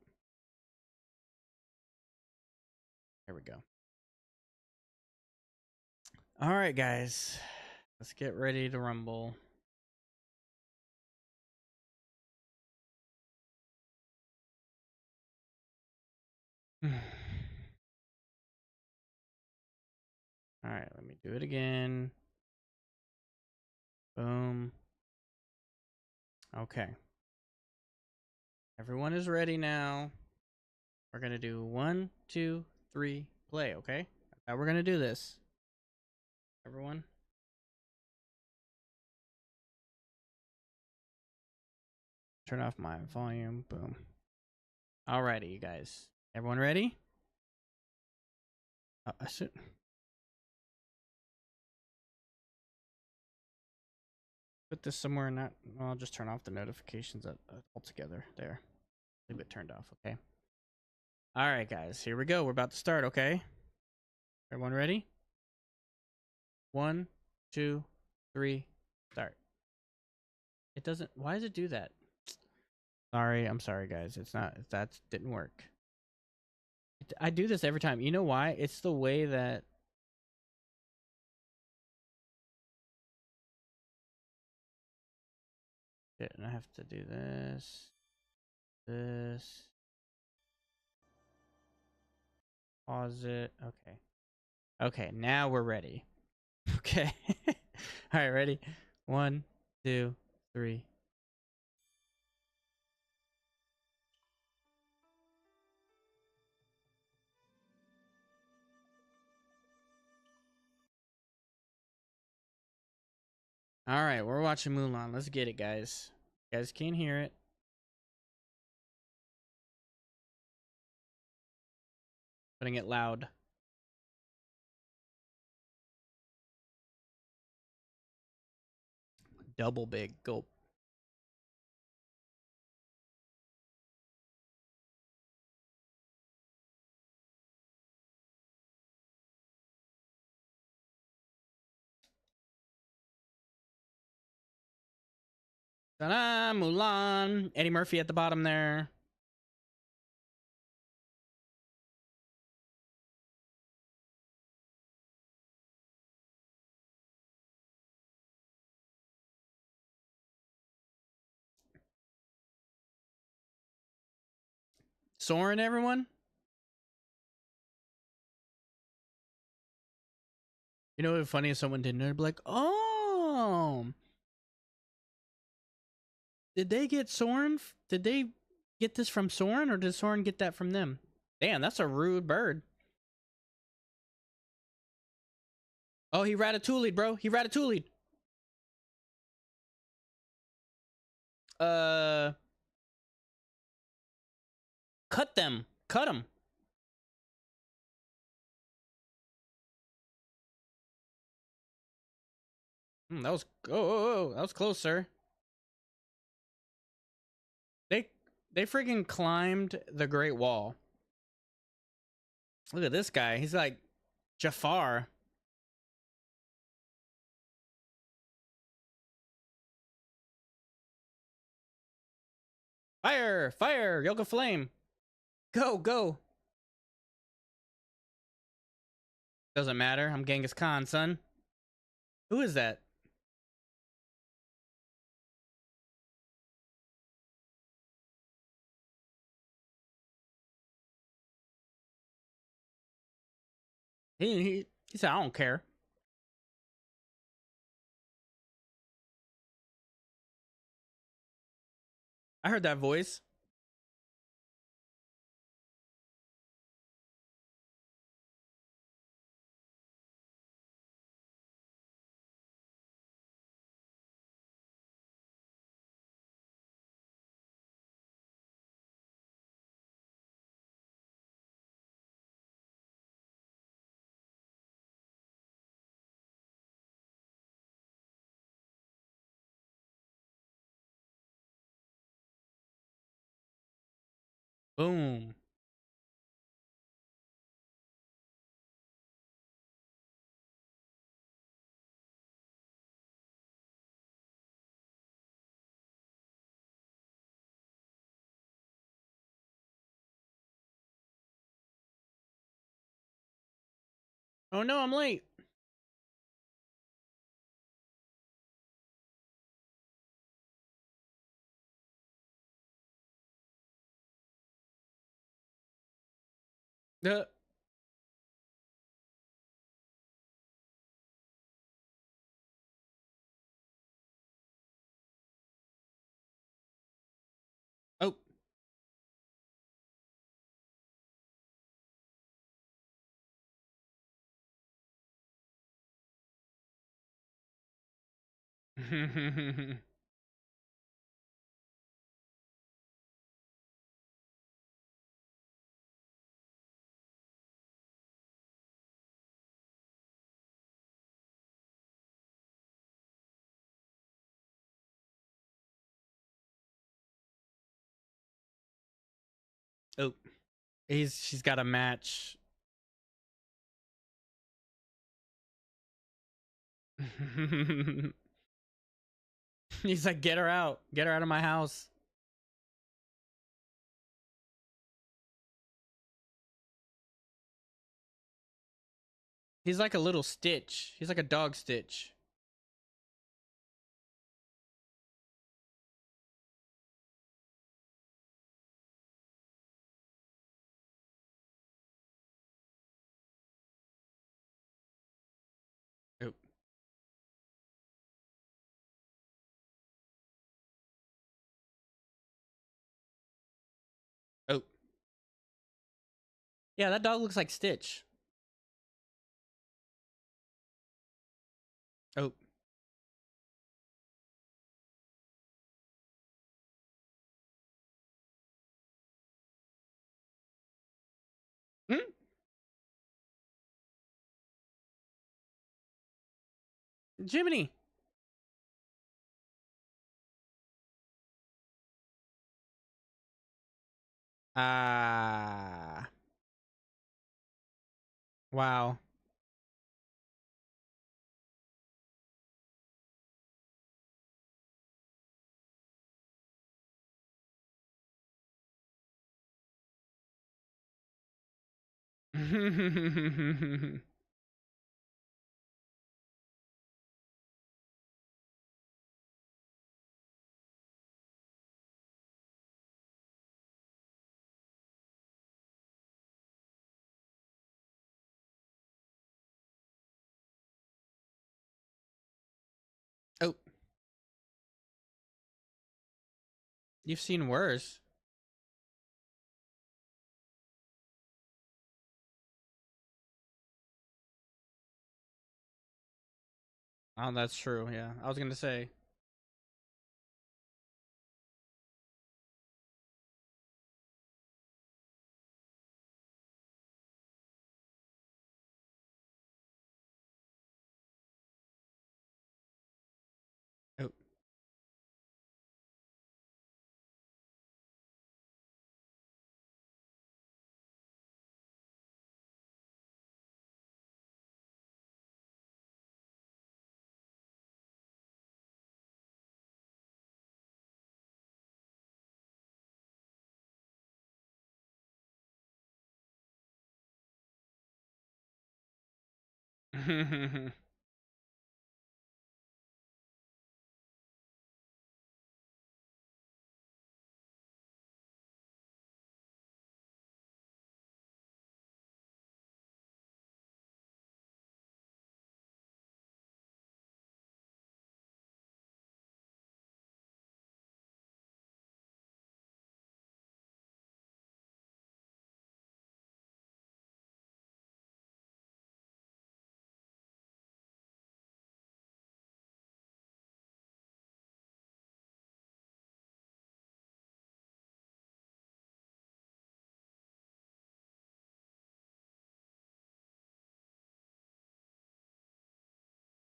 There we go. All right, guys. Let's get ready to rumble. All right, let me do it again. Boom. Okay. Everyone is ready now. We're going to do 1, 2, 3, play, okay? That's how we're going to do this. Everyone. Turn off my volume. Boom. Alrighty, you guys. Everyone ready? I should... put this somewhere not... Well, I'll just turn off the notifications altogether. There. Leave it turned off, okay? Alright, guys. Here we go. We're about to start, okay? Everyone ready? 1, 2, 3, start. It doesn't... Why does it do that? Sorry, I'm sorry, guys. It's not... That didn't work. I do this every time. You know why? It's the way that... Shit, and I have to do this. This. Pause it. Okay. Okay, now we're ready. Okay. All right, ready? 1, 2, 3. All right, we're watching Mulan. Let's get it, guys. You guys can't hear it. Putting it loud. Double big gulp. Ta-da! Mulan. Eddie Murphy at the bottom there. Soren, everyone. You know what's funny if someone didn't know? They'd be like, oh, did they get Soren? Did they get this from Soren, or did Soren get that from them? Damn, that's a rude bird. Oh, he ratatouille'd, bro. He ratatouille'd. Uh, cut them. Cut them. That was that was close, sir. They they freaking climbed the Great Wall. Look at this guy. He's like Jafar. Fire! Fire! Yoga Flame! Go! Go! Doesn't matter. I'm Genghis Khan, son. Who is that? He said, I don't care. I heard that voice. Boom. Oh no, I'm late. Uh, oh. Oh. She's got a match. He's like, get her out. Get her out of my house. He's like a little Stitch. He's like a dog Stitch. Oh. Oh. Yeah, that dog looks like Stitch. Oh. Hmm? Jiminy. Ah. Wow. You've seen worse. Oh, that's true. Yeah, I was gonna say. Oh,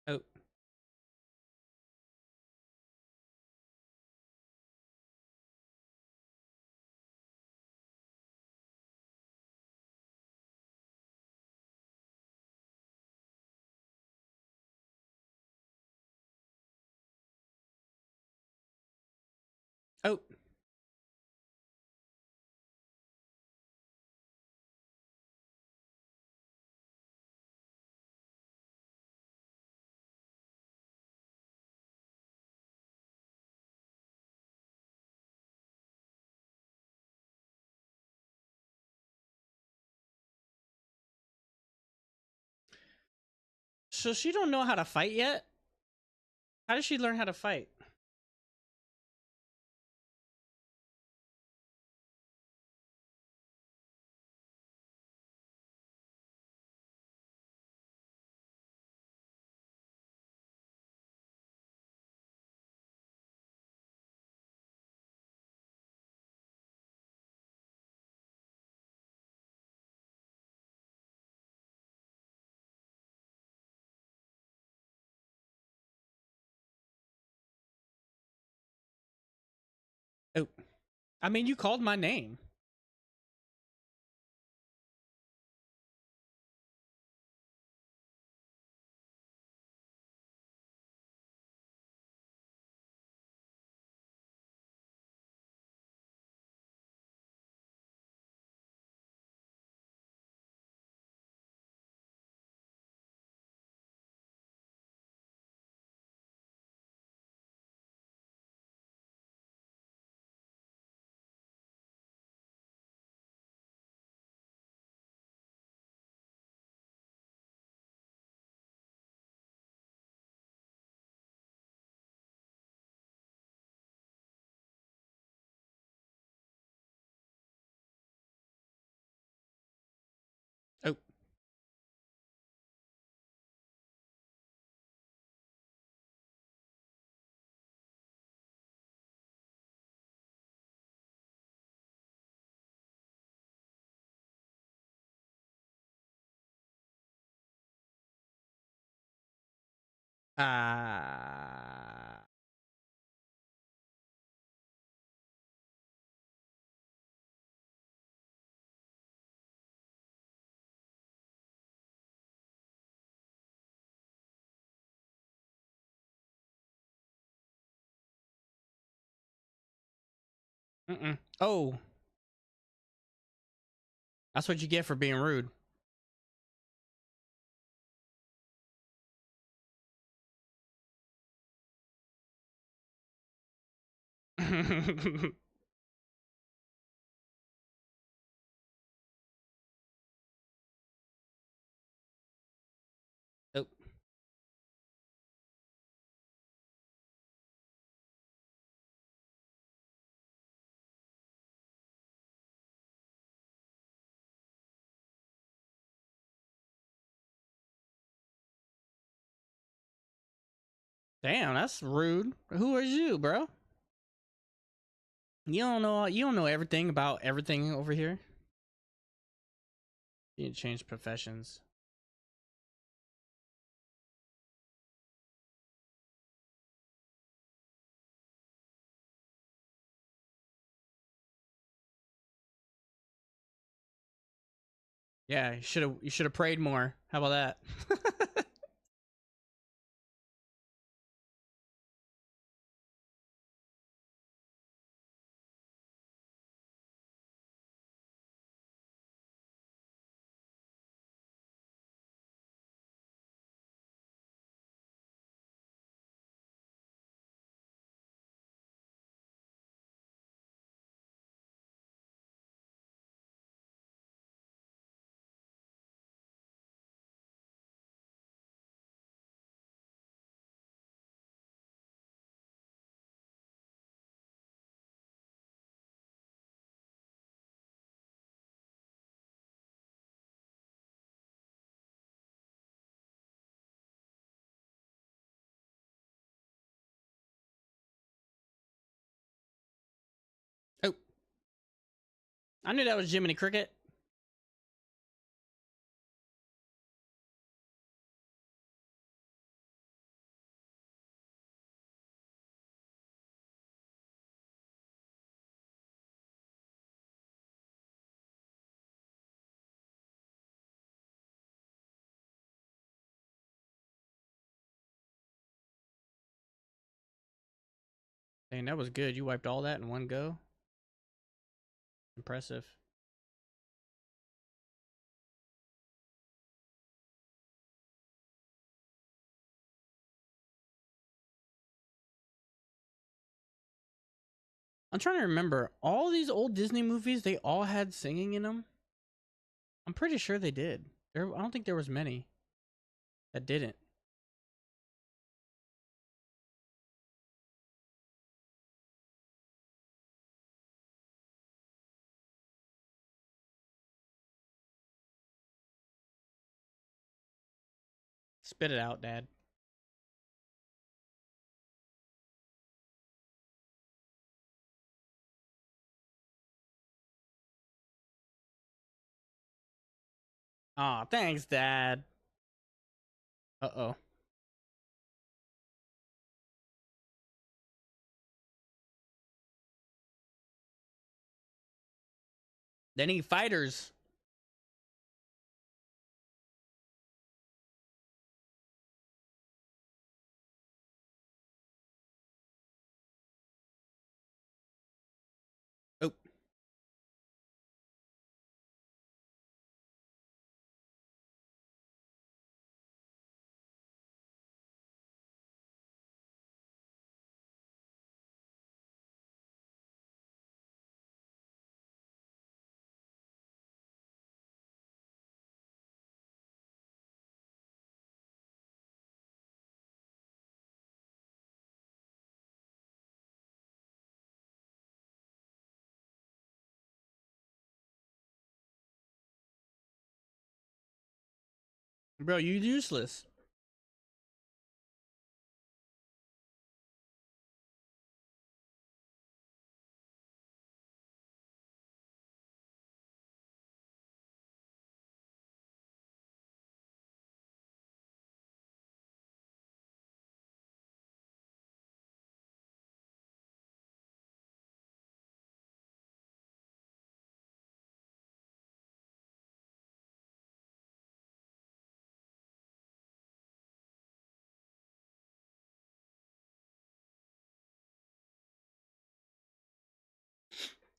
oh, oh. So she don't know how to fight yet? How did she learn how to fight? Oh, I mean, you called my name. Oh, ah, mm-mm. Oh, that's what you get for being rude. Oh, Damn, that's rude. Who are you, bro? You don't know. You don't know everything about everything over here. You need to change professions. Yeah, you should have prayed more. How about that? Oh, I knew that was Jiminy Cricket. Dang, that was good. You wiped all that in one go. Impressive. I'm trying to remember. All these old Disney movies, they all had singing in them. I'm pretty sure they did. I don't think there was many that didn't. Spit it out, Dad. Aw, thanks, Dad. Uh-oh. They need fighters. Oh. Bro, you useless.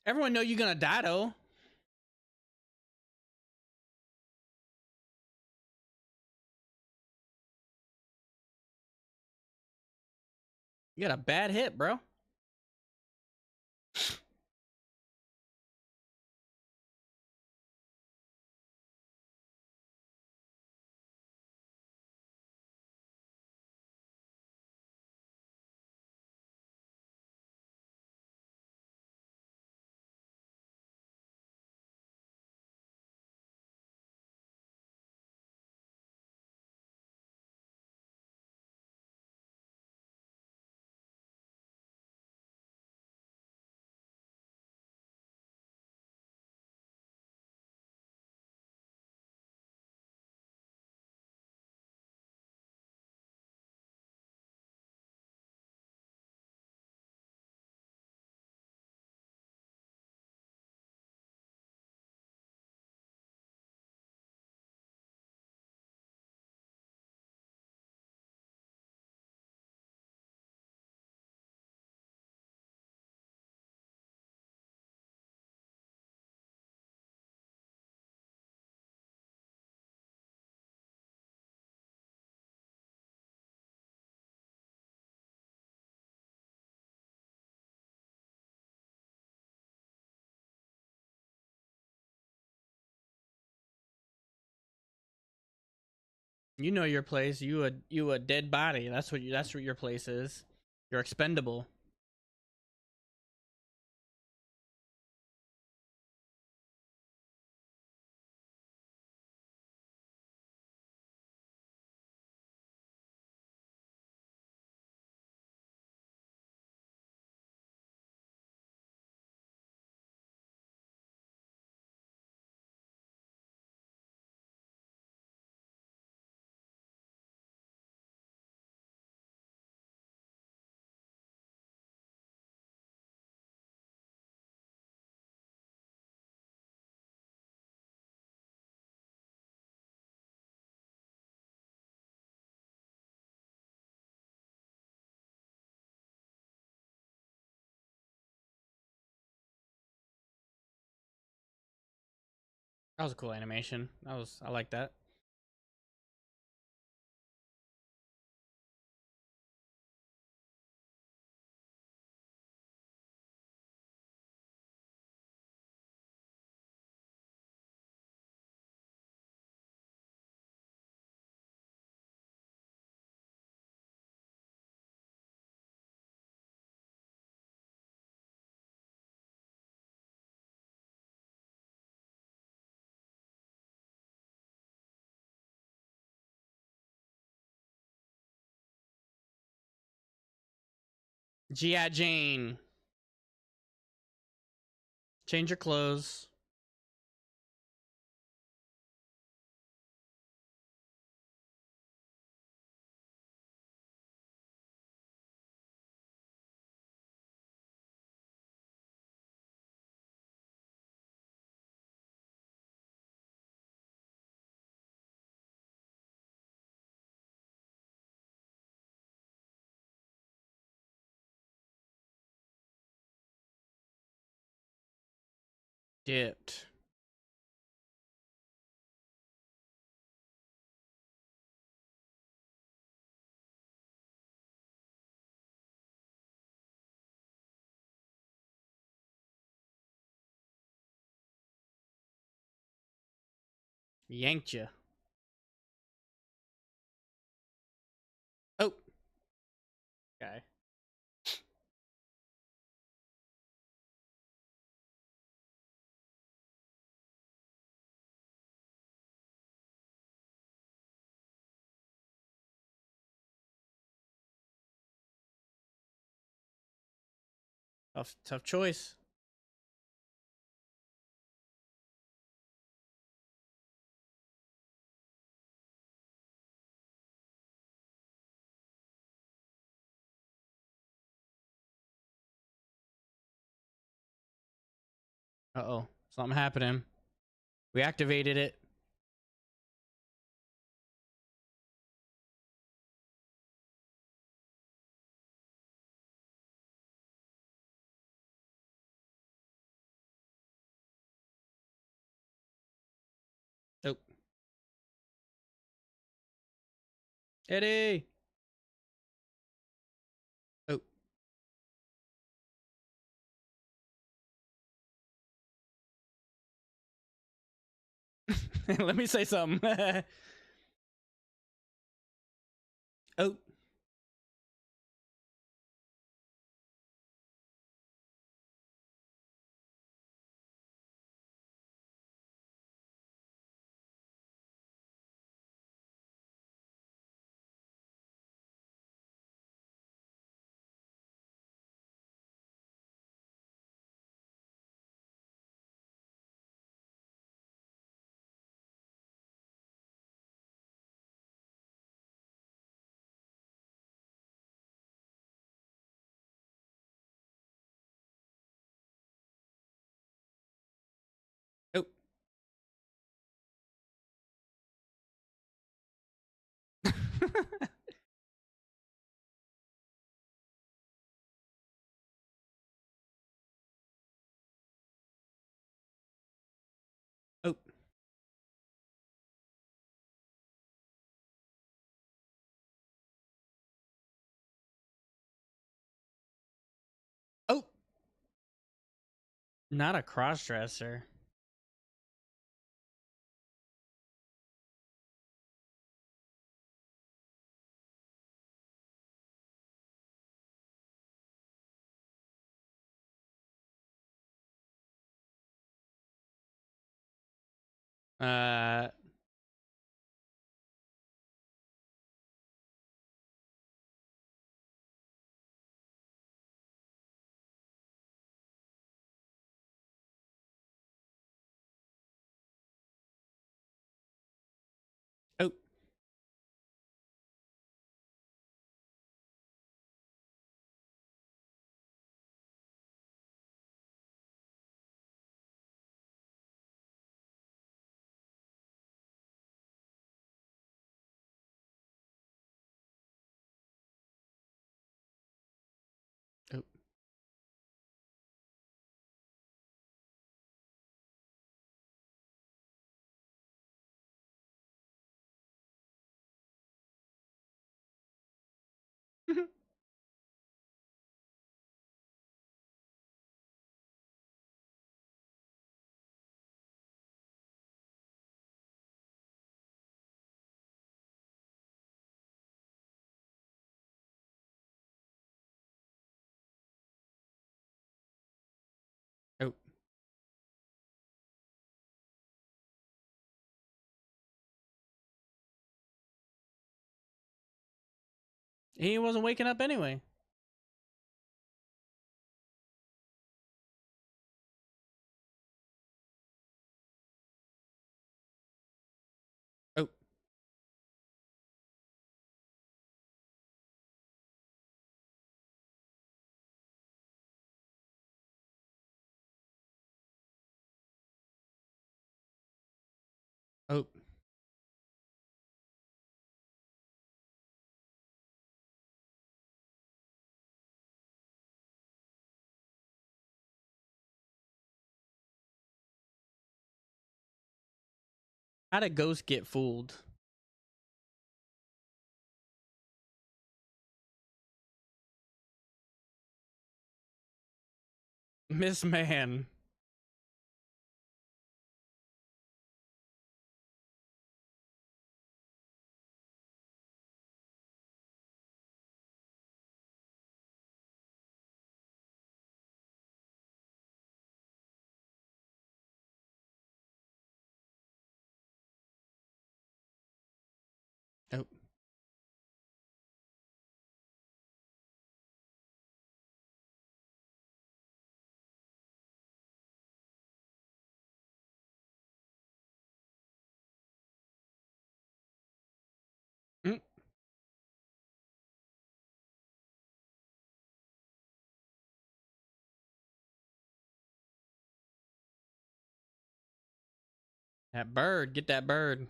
Everyone know you're gonna die, though. You got a bad hit, bro. You know your place. You a dead body. That's what your place is. You're expendable. That was a cool animation. I like that. G.I. Jane. Change your clothes. Dipped. Yanked you. Oh. Okay. Tough choice. Uh-oh. Something happening. We activated it. Oh. Eddie. Oh. Let me say something. Oh. Oh. Oh. Oh. Not a cross-dresser. Uh, oh, oh. Oh. He wasn't waking up anyway. Oh, oh. How did Ghost get fooled? Miss Man. Oh, mm. That bird. Get that bird.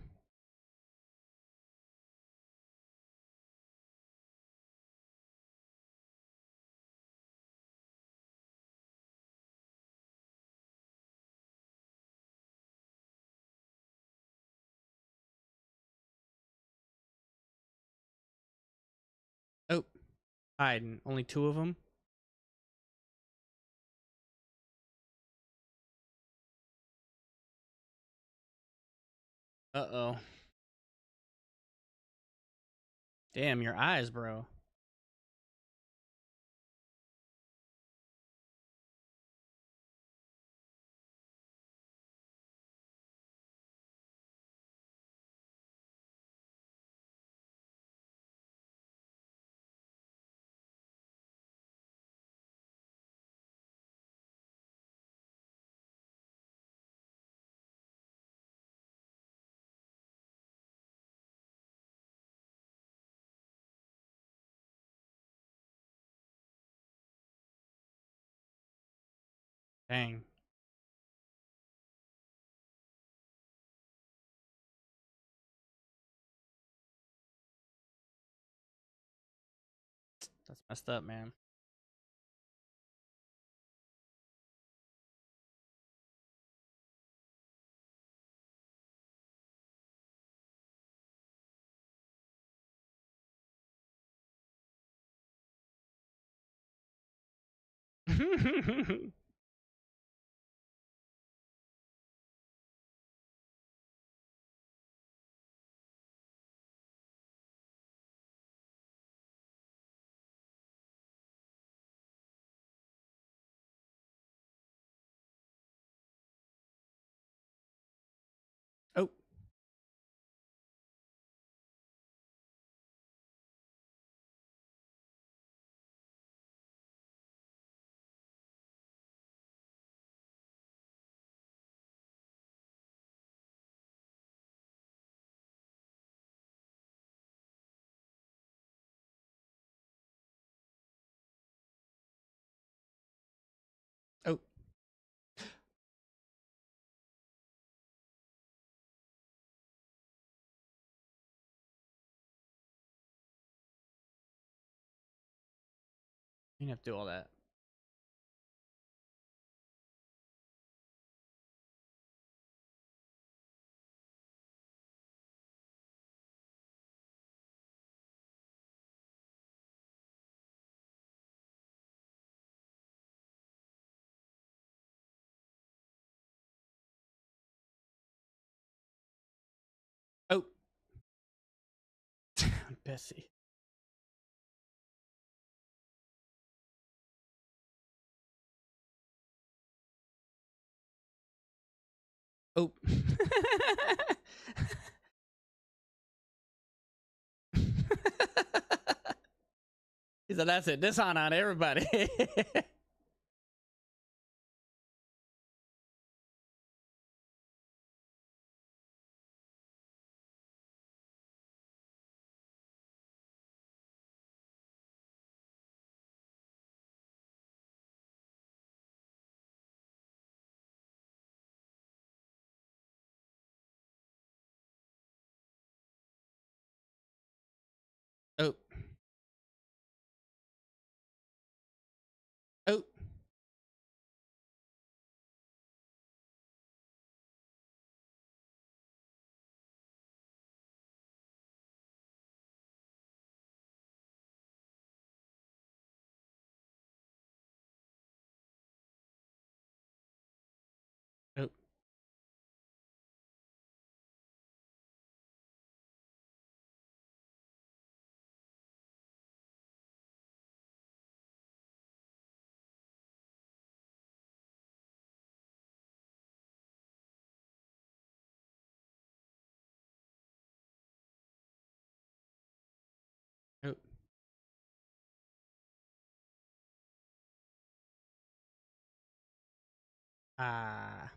Oh, hiding. Only two of them. Uh-oh. Damn, your eyes, bro. Dang. That's messed up, man. Oh. You didn't have to do all that. Oh, Bessie. Oh. He said, "That's it. This on everybody." Oh. Oh. Oh. Oh. Ah.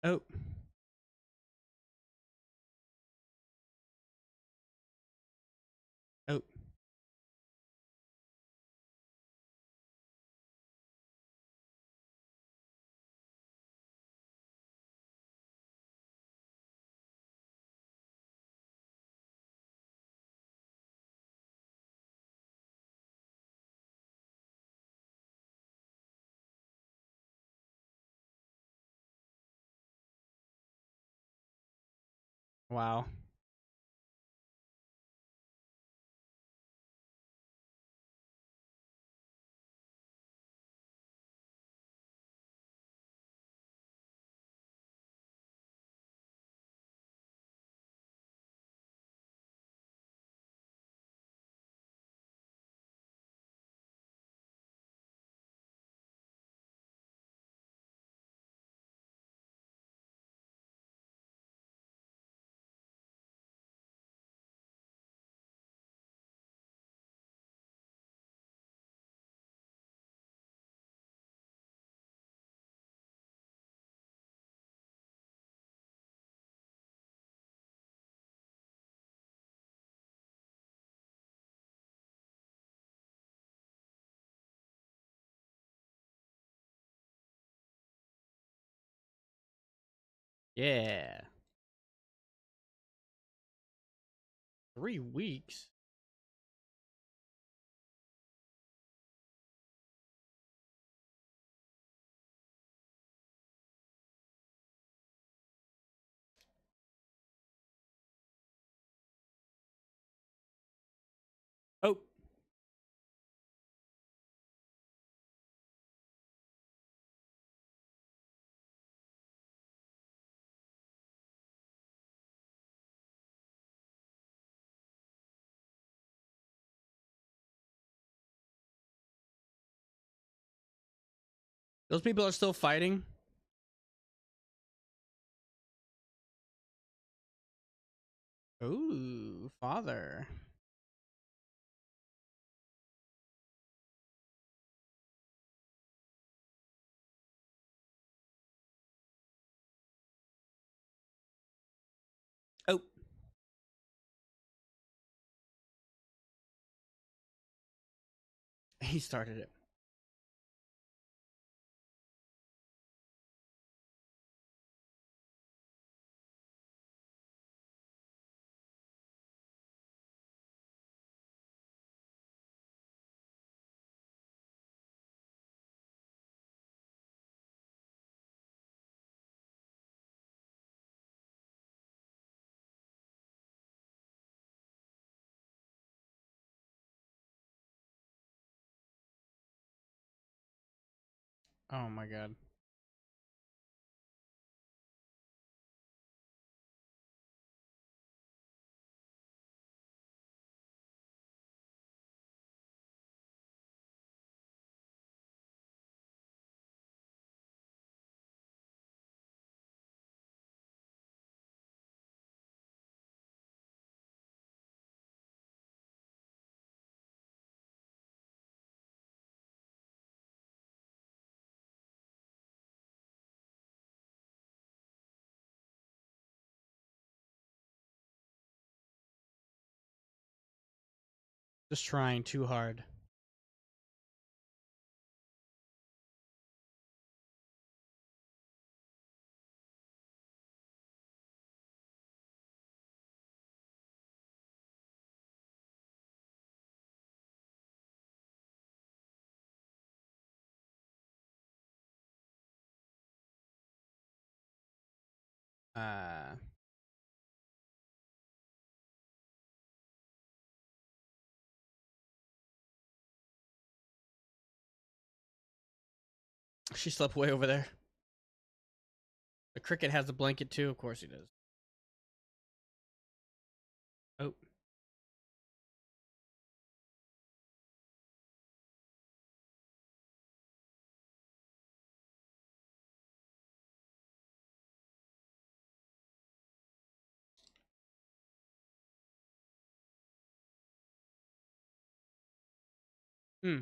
Oh. Oh. Wow. Yeah. 3 weeks. Oh. Those people are still fighting. Ooh, father. Oh. He started it. Oh my god. Just trying too hard. Uh, she slept way over there. The cricket has a blanket too. Of course he does. Oh. Hmm.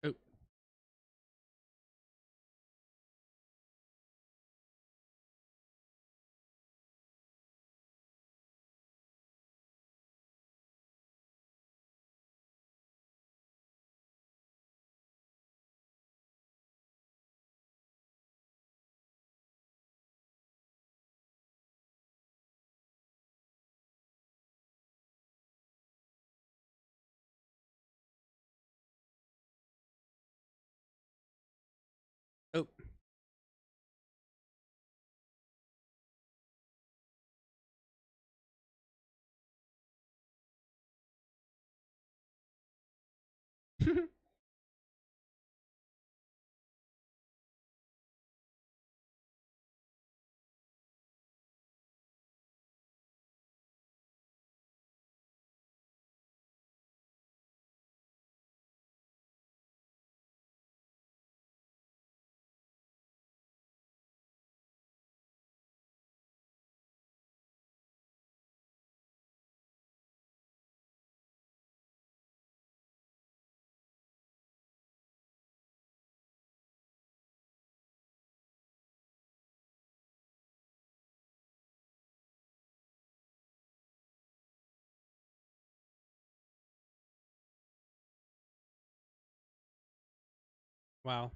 Oh. Oh. Wow.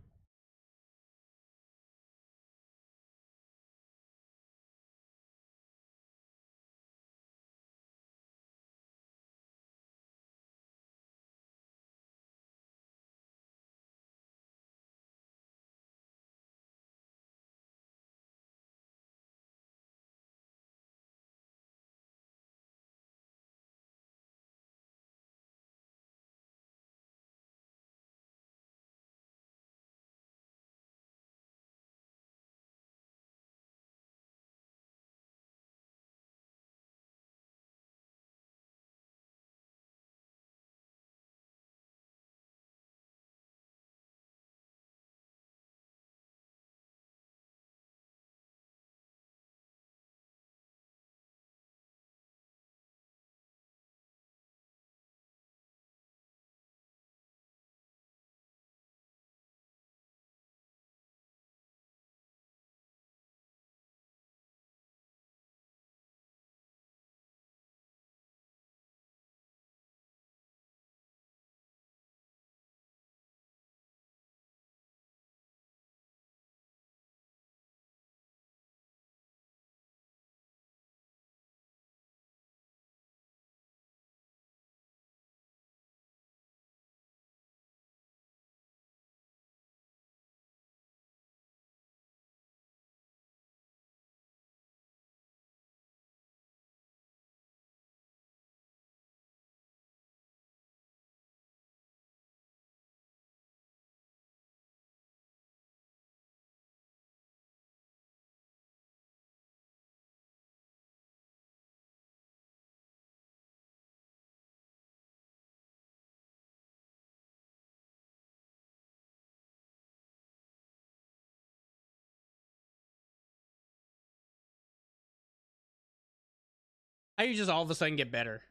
How you just all of a sudden get better?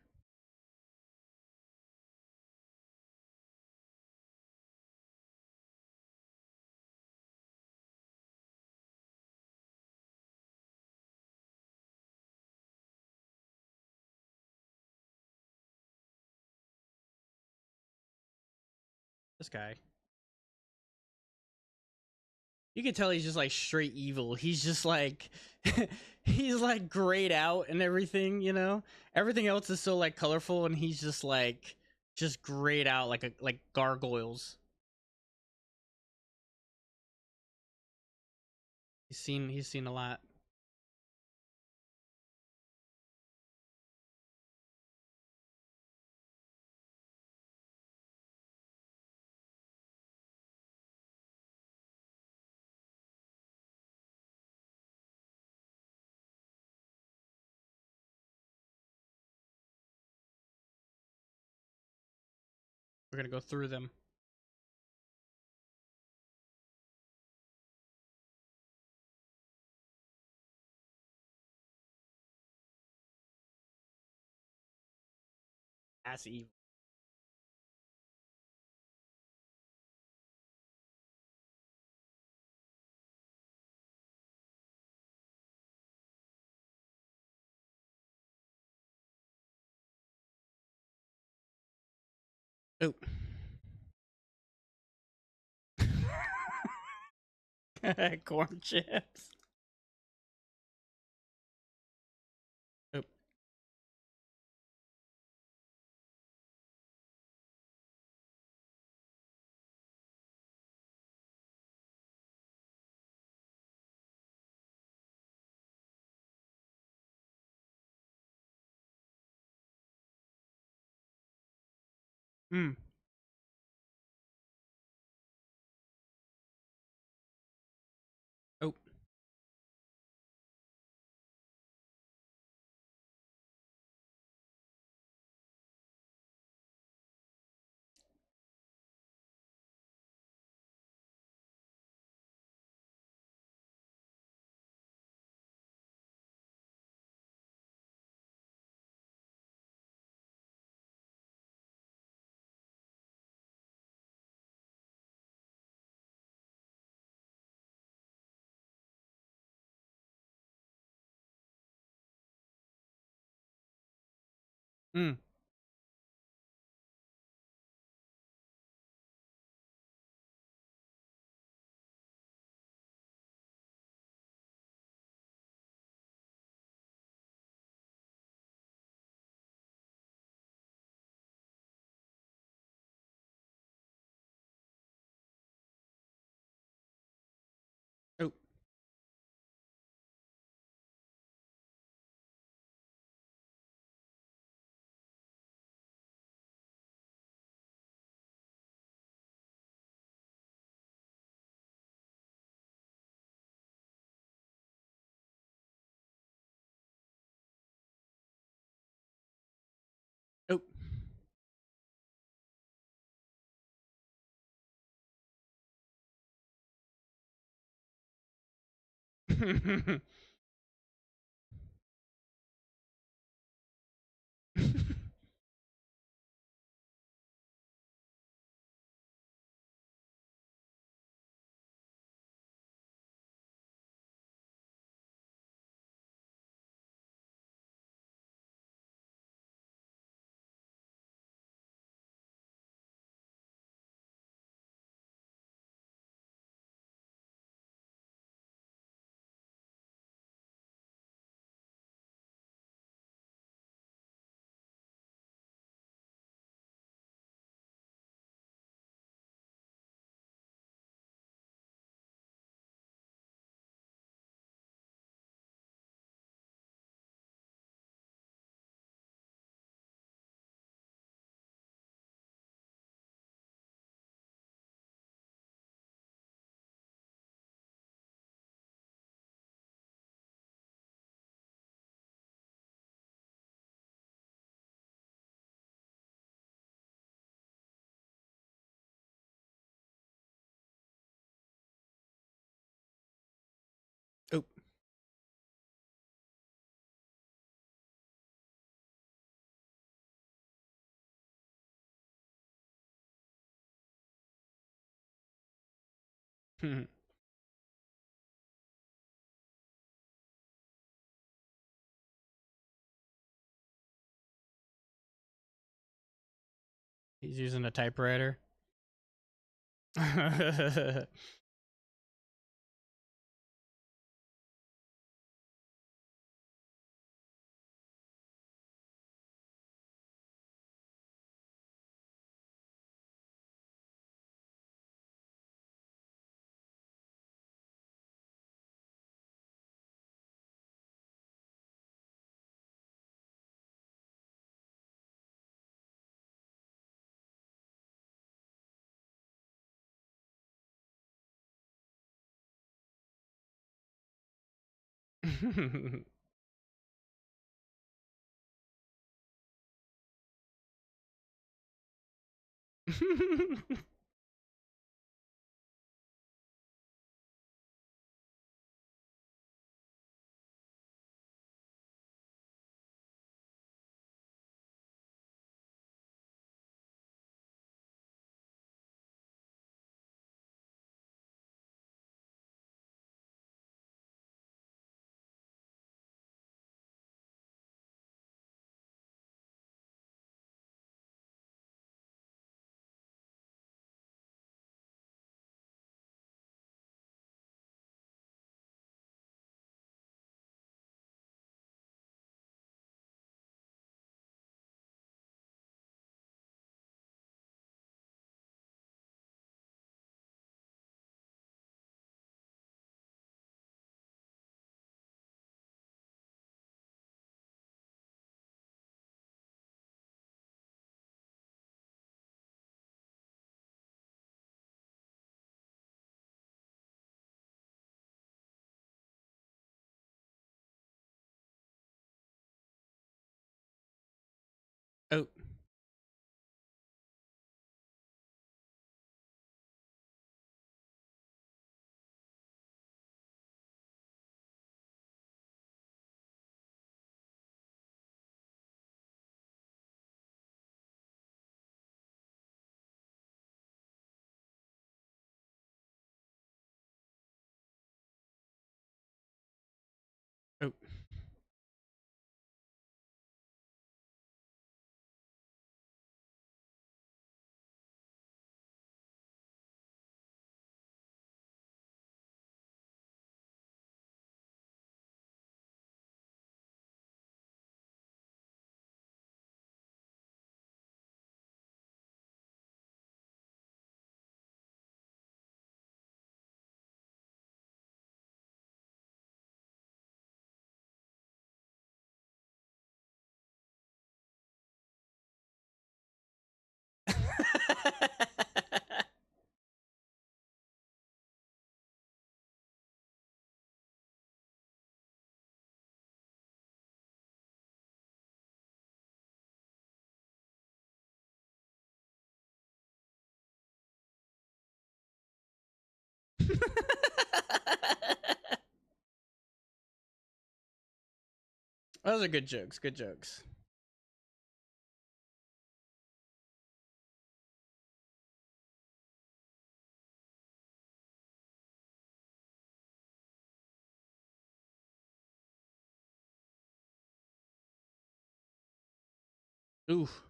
This guy. You can tell he's just like straight evil. He's just like he's like grayed out and everything, you know? Everything else is so like colorful and he's just grayed out like gargoyles. He's seen a lot. We're gonna go through them. That's evil. Oh. Corn chips. Oh. Hmm. Oh. Hmm. Oh. Oh. He's using a typewriter. Oh. Oh. Those are good jokes. Good jokes. Oof.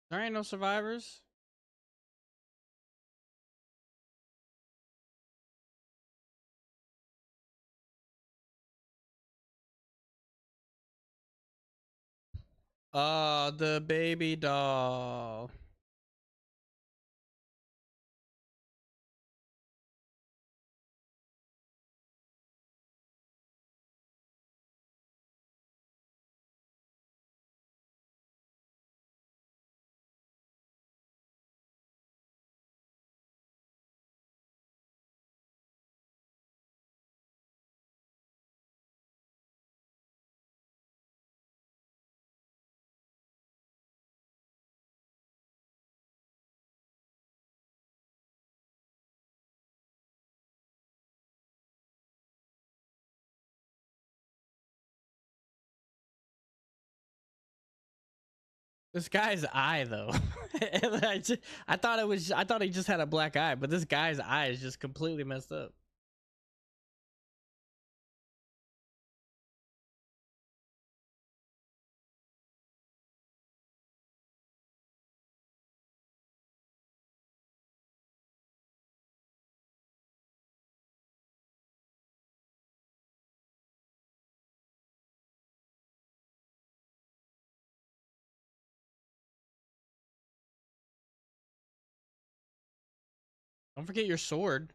There ain't no survivors. The baby doll. This guy's eye, though. I thought it was. I thought he just had a black eye, but this guy's eye is just completely messed up. Don't forget your sword.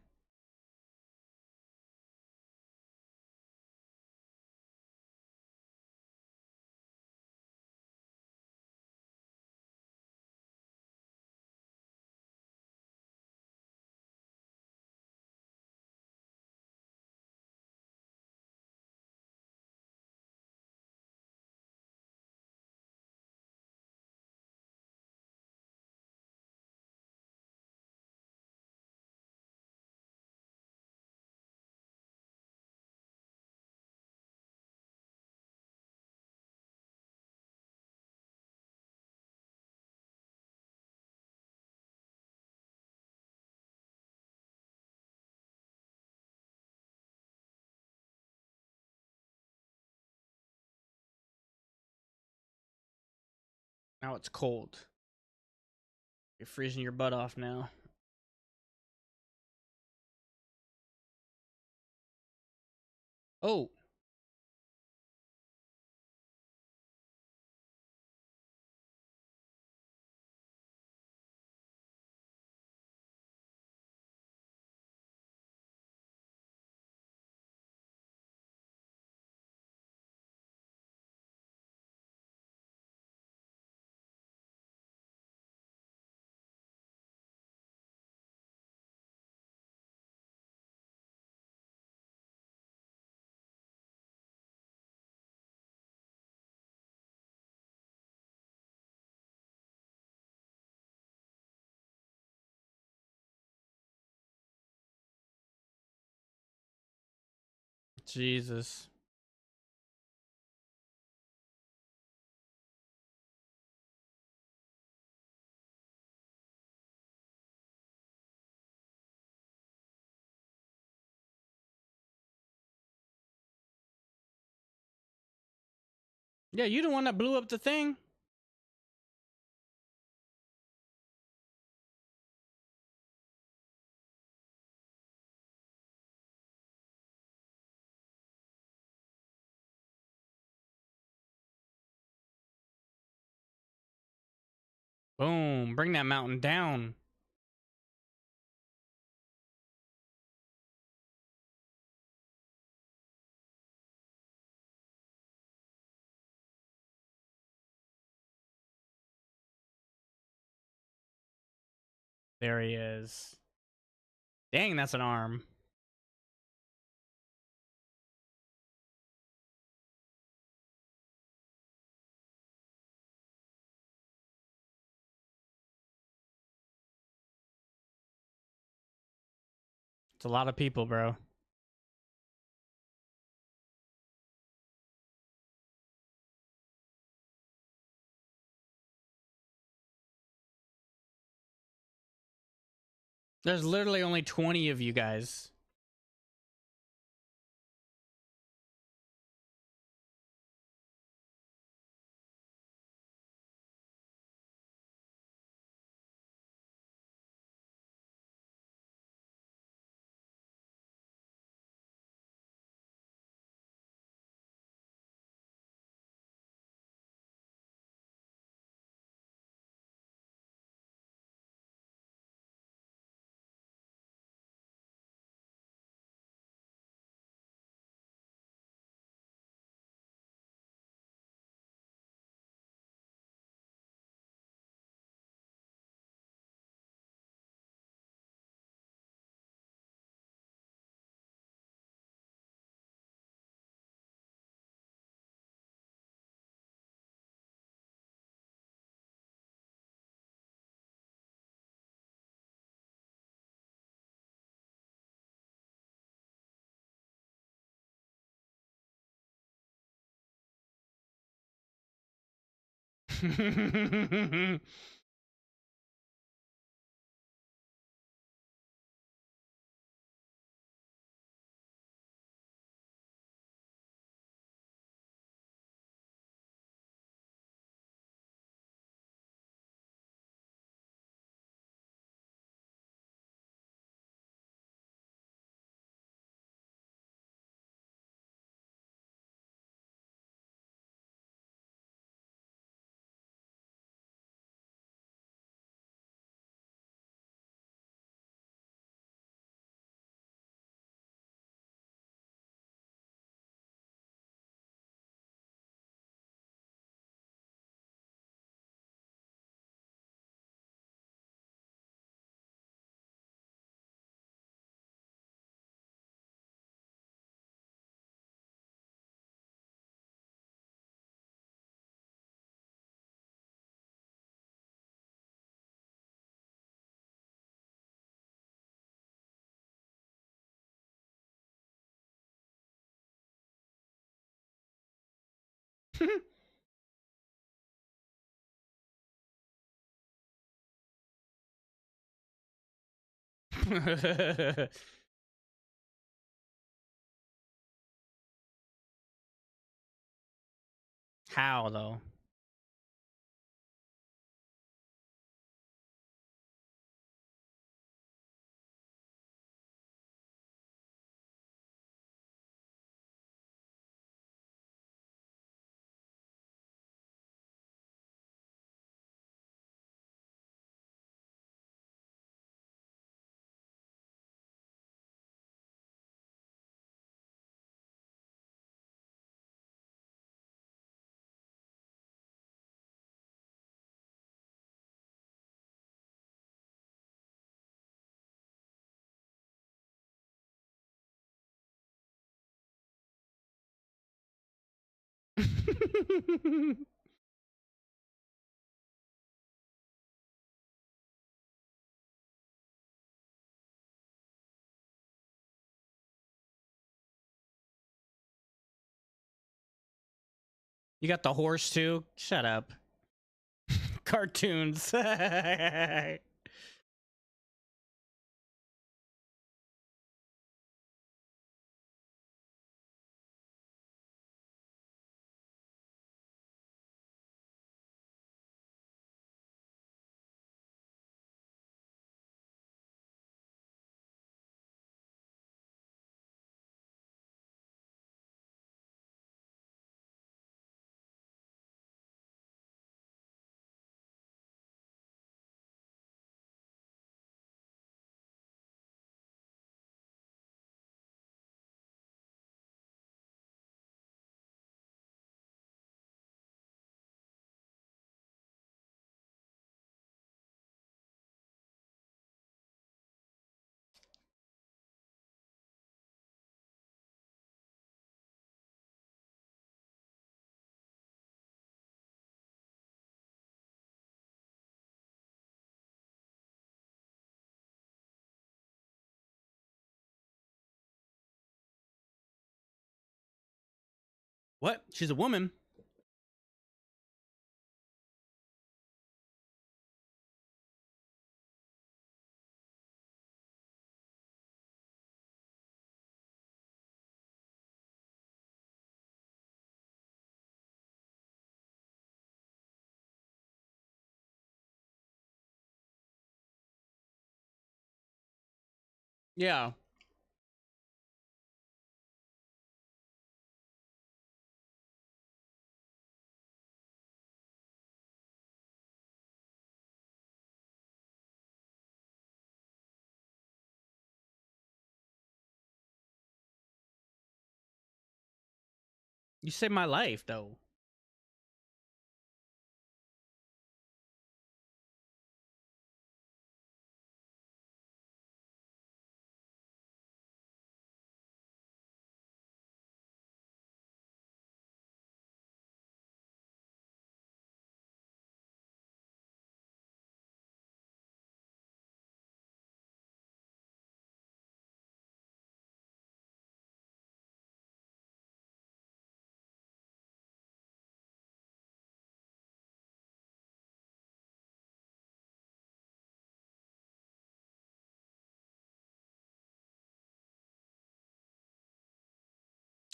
Now it's cold. You're freezing your butt off now. Oh. Jesus. Yeah, you the one that blew up the thing. Boom. Bring that mountain down. There he is. Dang, that's an arm. It's a lot of people, bro. There's literally only 20 of you guys. How though? You got the horse too? Shut up. Cartoons. What? She's a woman. Yeah. You saved my life though.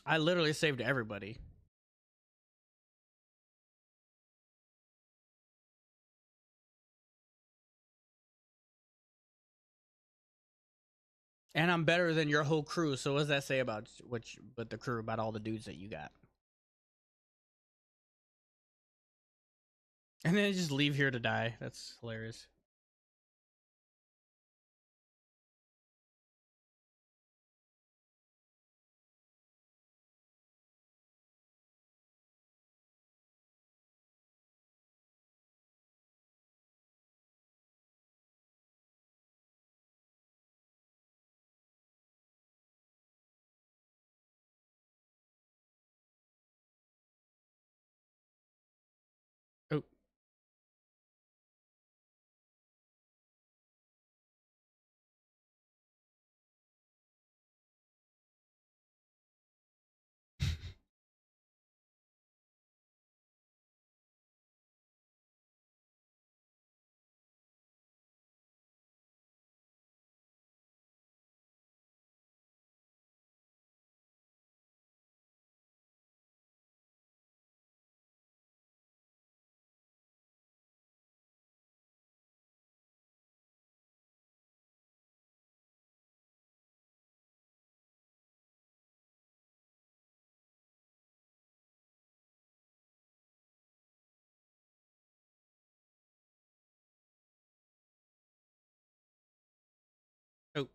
I literally saved everybody. And I'm better than your whole crew. So what does that say about but the crew, about all the dudes that you got? And then just leave here to die. That's hilarious. Oh. Oh.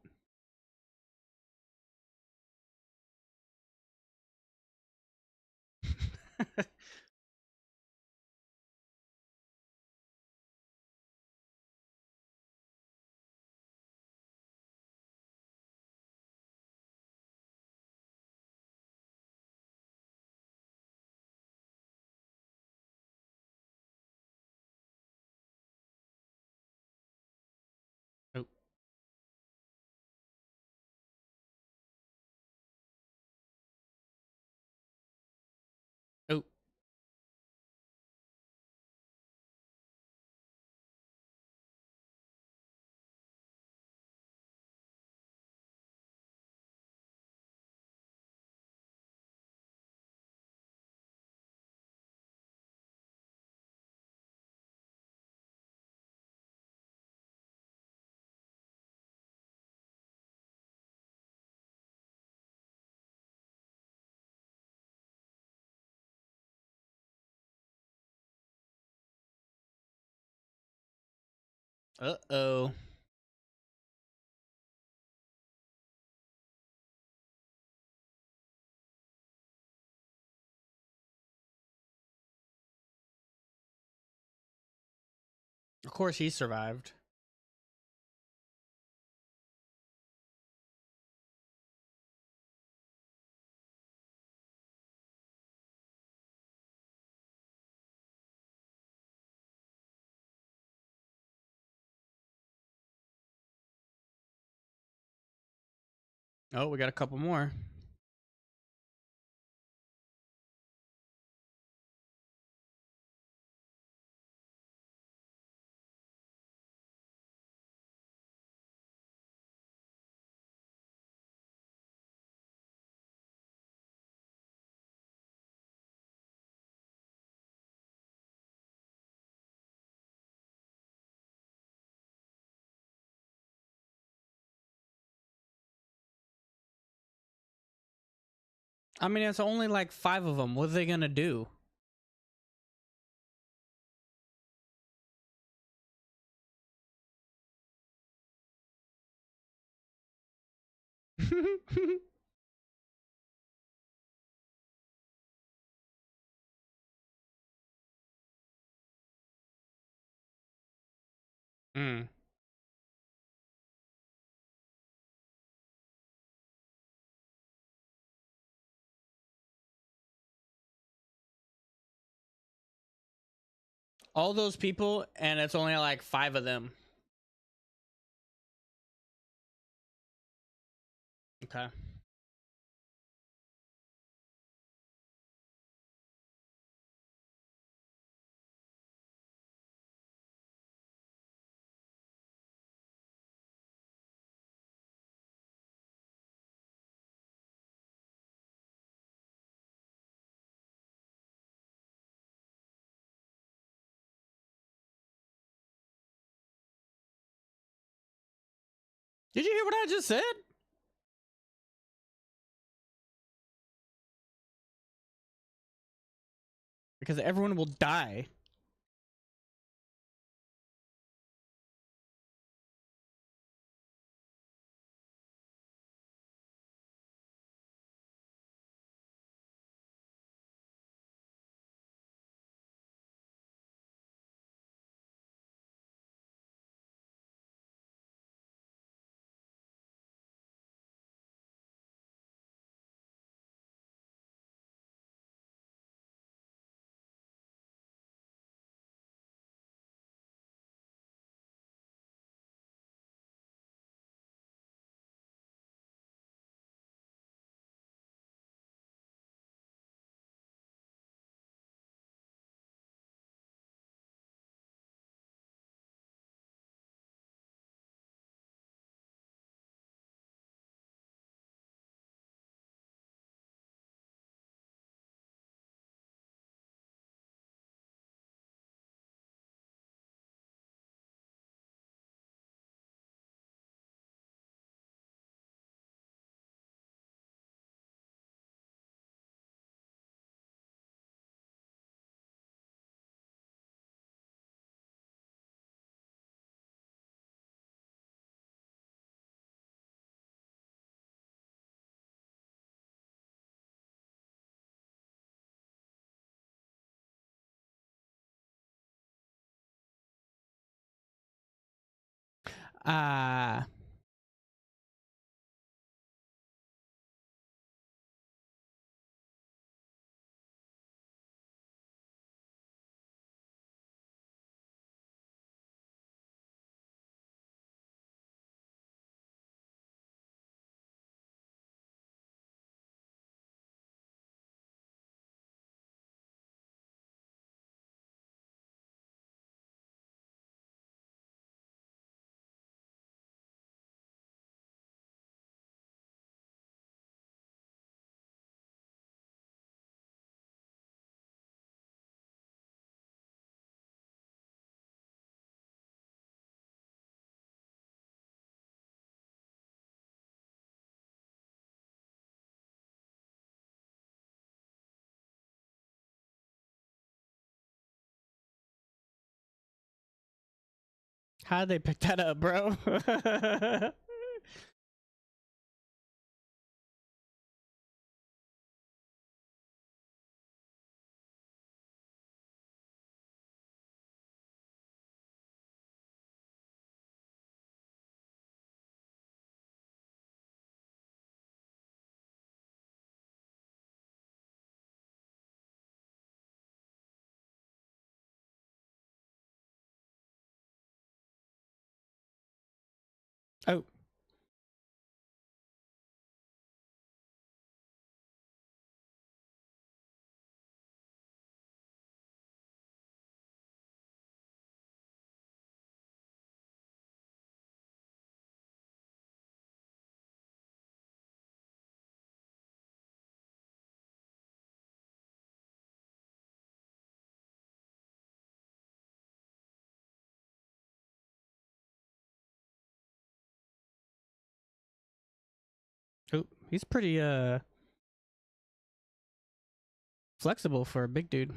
Oh. Oh. Uh-oh. Of course he survived. Oh, we got a couple more. I mean, it's only like 5 of them. What are they gonna do? Mm. All those people, and it's only like 5 of them. Okay. Did you hear what I just said? Because everyone will die. Ah. How'd they pick that up, bro? Oh. Oh, he's pretty flexible for a big dude. Of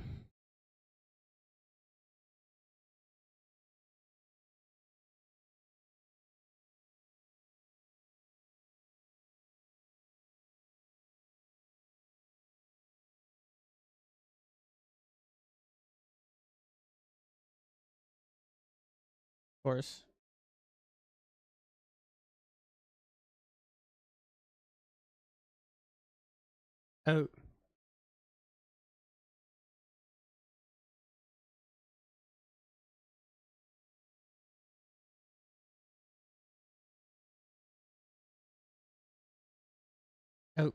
course. Oh. Oh.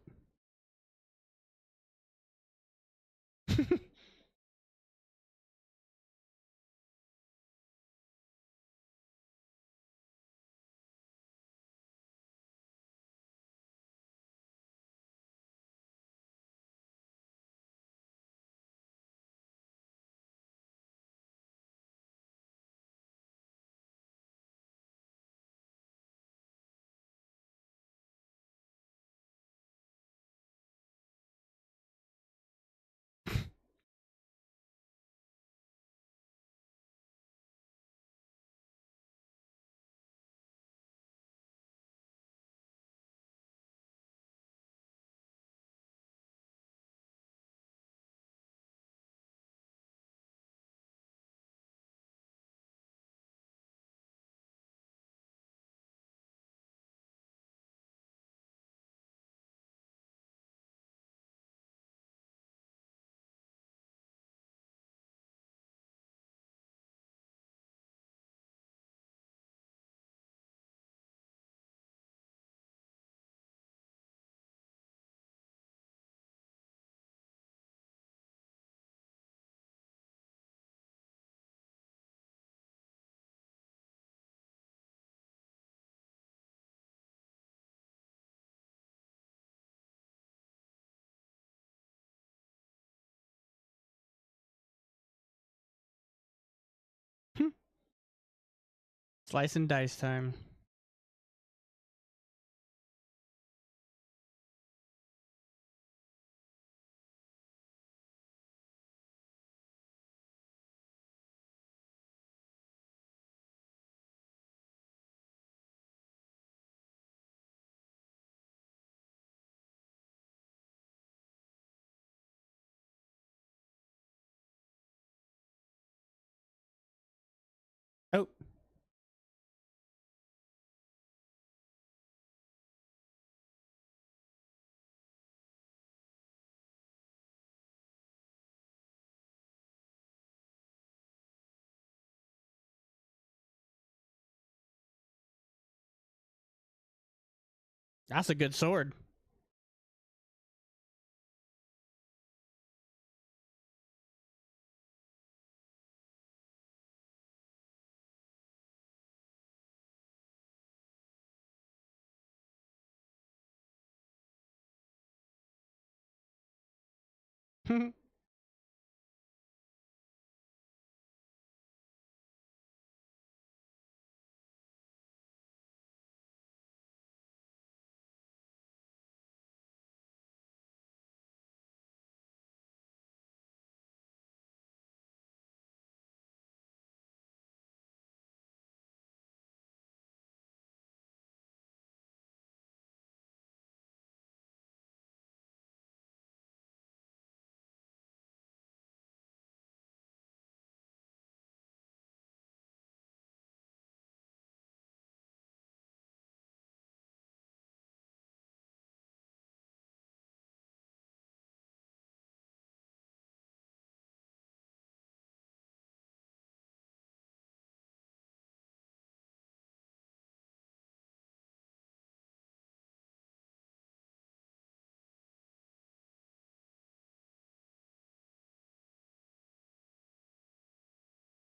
Slice and dice time. Oh. That's a good sword.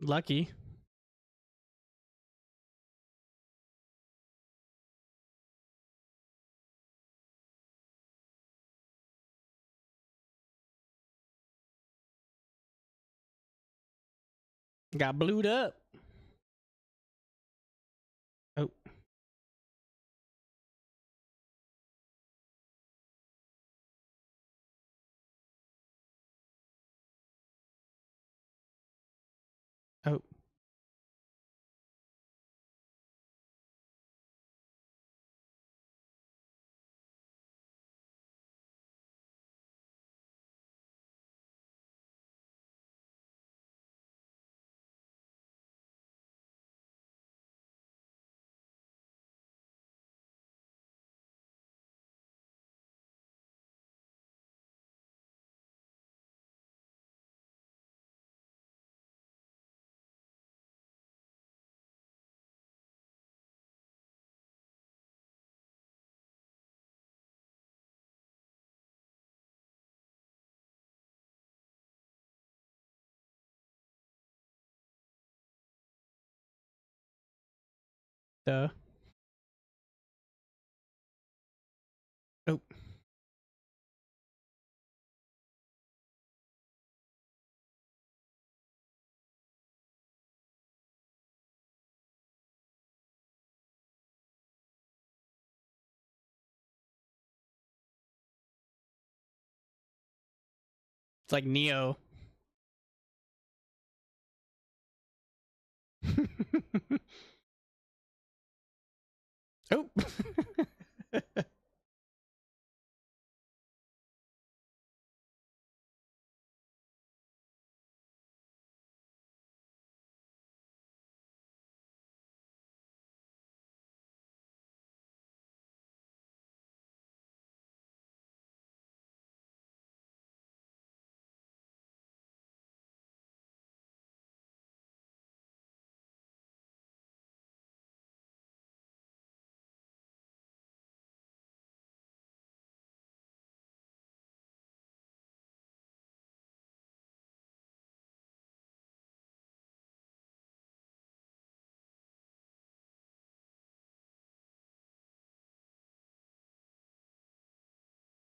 Lucky. Got blued up. Oh. Oh. Duh. Oh. It's like Neo. Oh.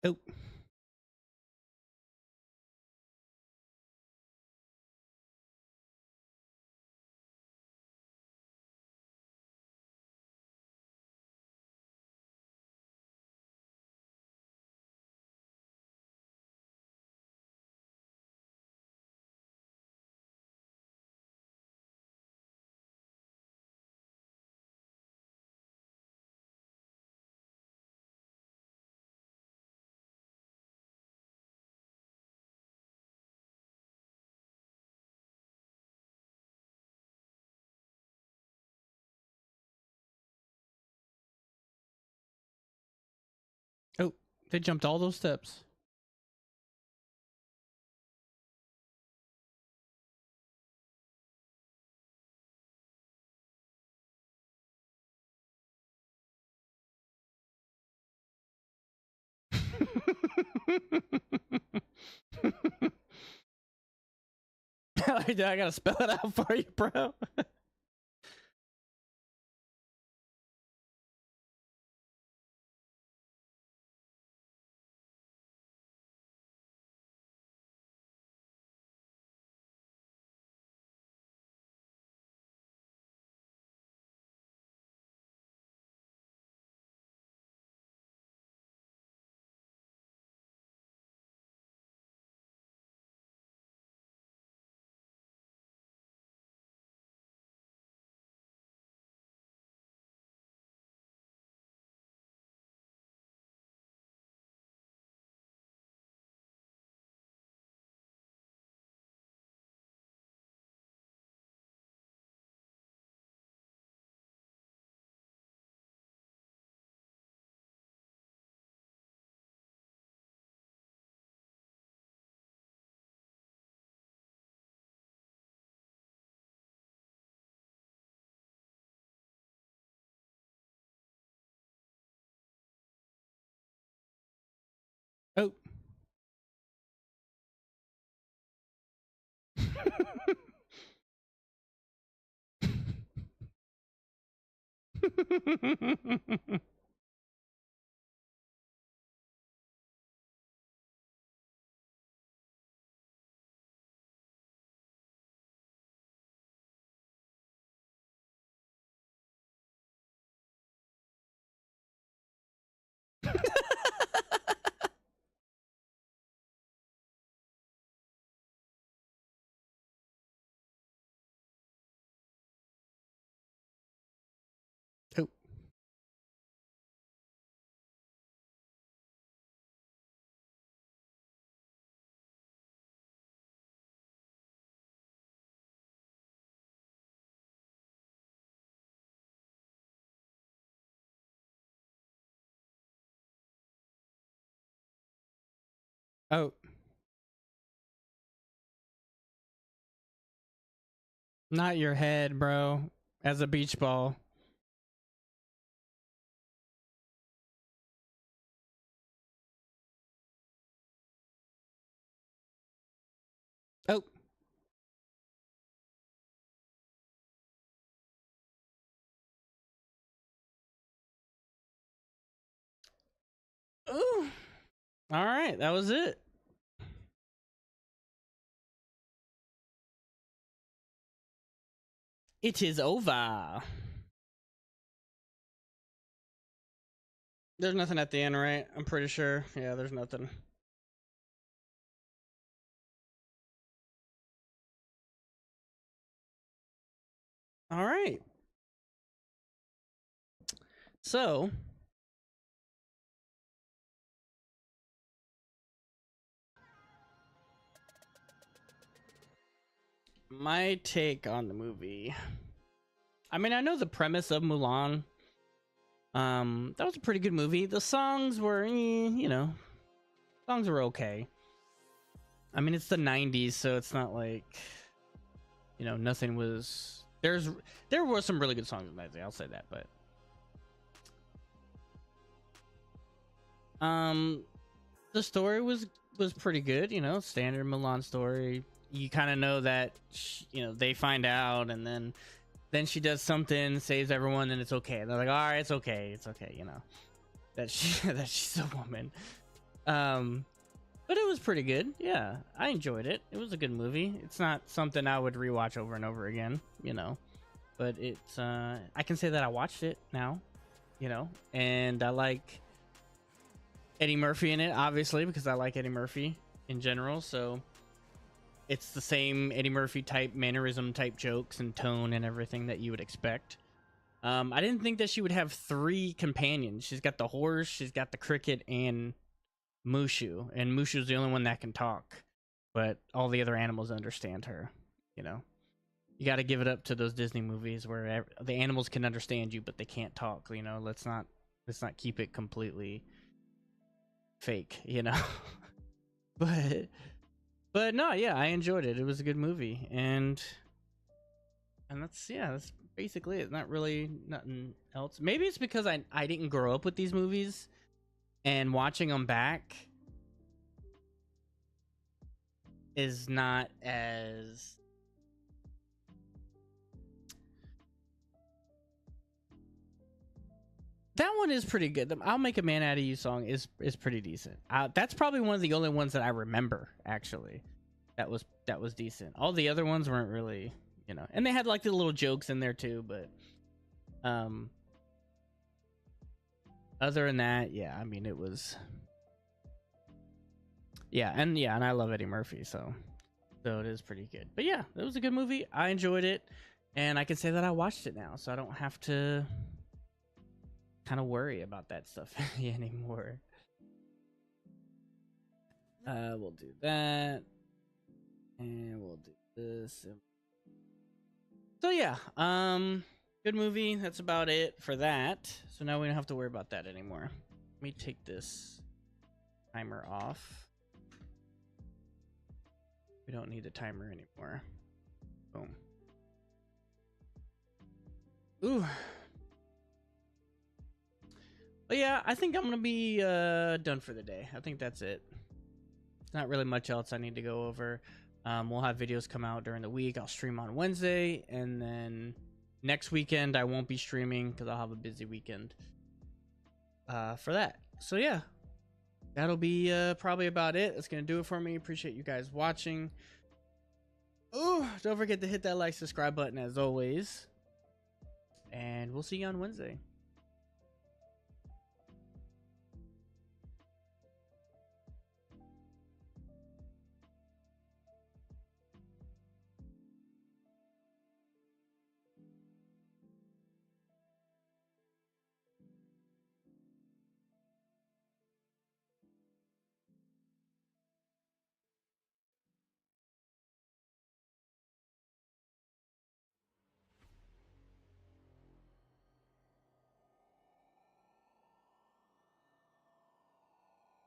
Oh. They jumped all those steps. I gotta spell it out for you, bro. Oh. Oh. Oh. Not your head, bro. As a beach ball. Oh. Ooh. All right, that was it. It is over. There's nothing at the end, right? I'm pretty sure. Yeah, there's nothing. All right. So, my take on the movie. I mean, I know the premise of Mulan. That was a pretty good movie. The songs were, songs were okay. I mean, it's the 90s, so it's not like, nothing was. There were some really good songs in the 90s, I'll say that, but the story was pretty good, standard Mulan story. You kind of know that they find out, and then she does something, saves everyone, and it's okay. They're like, all right, it's okay, that she's a woman. But it was pretty good. Yeah, I enjoyed it. It was a good movie. It's not something I would rewatch over and over again, but it's I can say that I watched it now, and I like Eddie Murphy in it, obviously, because I like Eddie Murphy in general. So it's the same Eddie Murphy type mannerism type jokes and tone and everything that you would expect. I didn't think that she would have 3 companions. She's got the horse, she's got the cricket, and Mushu. And Mushu's the only one that can talk, but all the other animals understand her. You got to give it up to those Disney movies where the animals can understand you, but they can't talk. Let's not keep it completely fake, you know. But no, yeah, I enjoyed it. It was a good movie, and that's basically it. Not really nothing else. Maybe it's because I didn't grow up with these movies, and watching them back is not as that one is pretty good. The "I'll Make a Man Out of You" song is pretty decent. That's probably one of the only ones that I remember actually. That was decent. All the other ones weren't really, you know, and they had like the little jokes in there too. But other than that, yeah, I mean, it was, and I love Eddie Murphy, so it is pretty good. But yeah, it was a good movie. I enjoyed it, and I can say that I watched it now, so I don't have to kind of worry about that stuff anymore. We'll do that, and we'll do this. So yeah, good movie. That's about it for that. So now we don't have to worry about that anymore. Let me take this timer off. We don't need the timer anymore. Boom. Ooh. But yeah, I think I'm gonna be done for the day. I think that's it. Not really much else I need to go over. We'll have videos come out during the week. I'll stream on Wednesday, and then next weekend I won't be streaming because I'll have a busy weekend for that. So yeah, that'll be probably about it. That's gonna do it for me. Appreciate you guys watching. Oh, don't forget to hit that like, subscribe button as always, and we'll see you on Wednesday.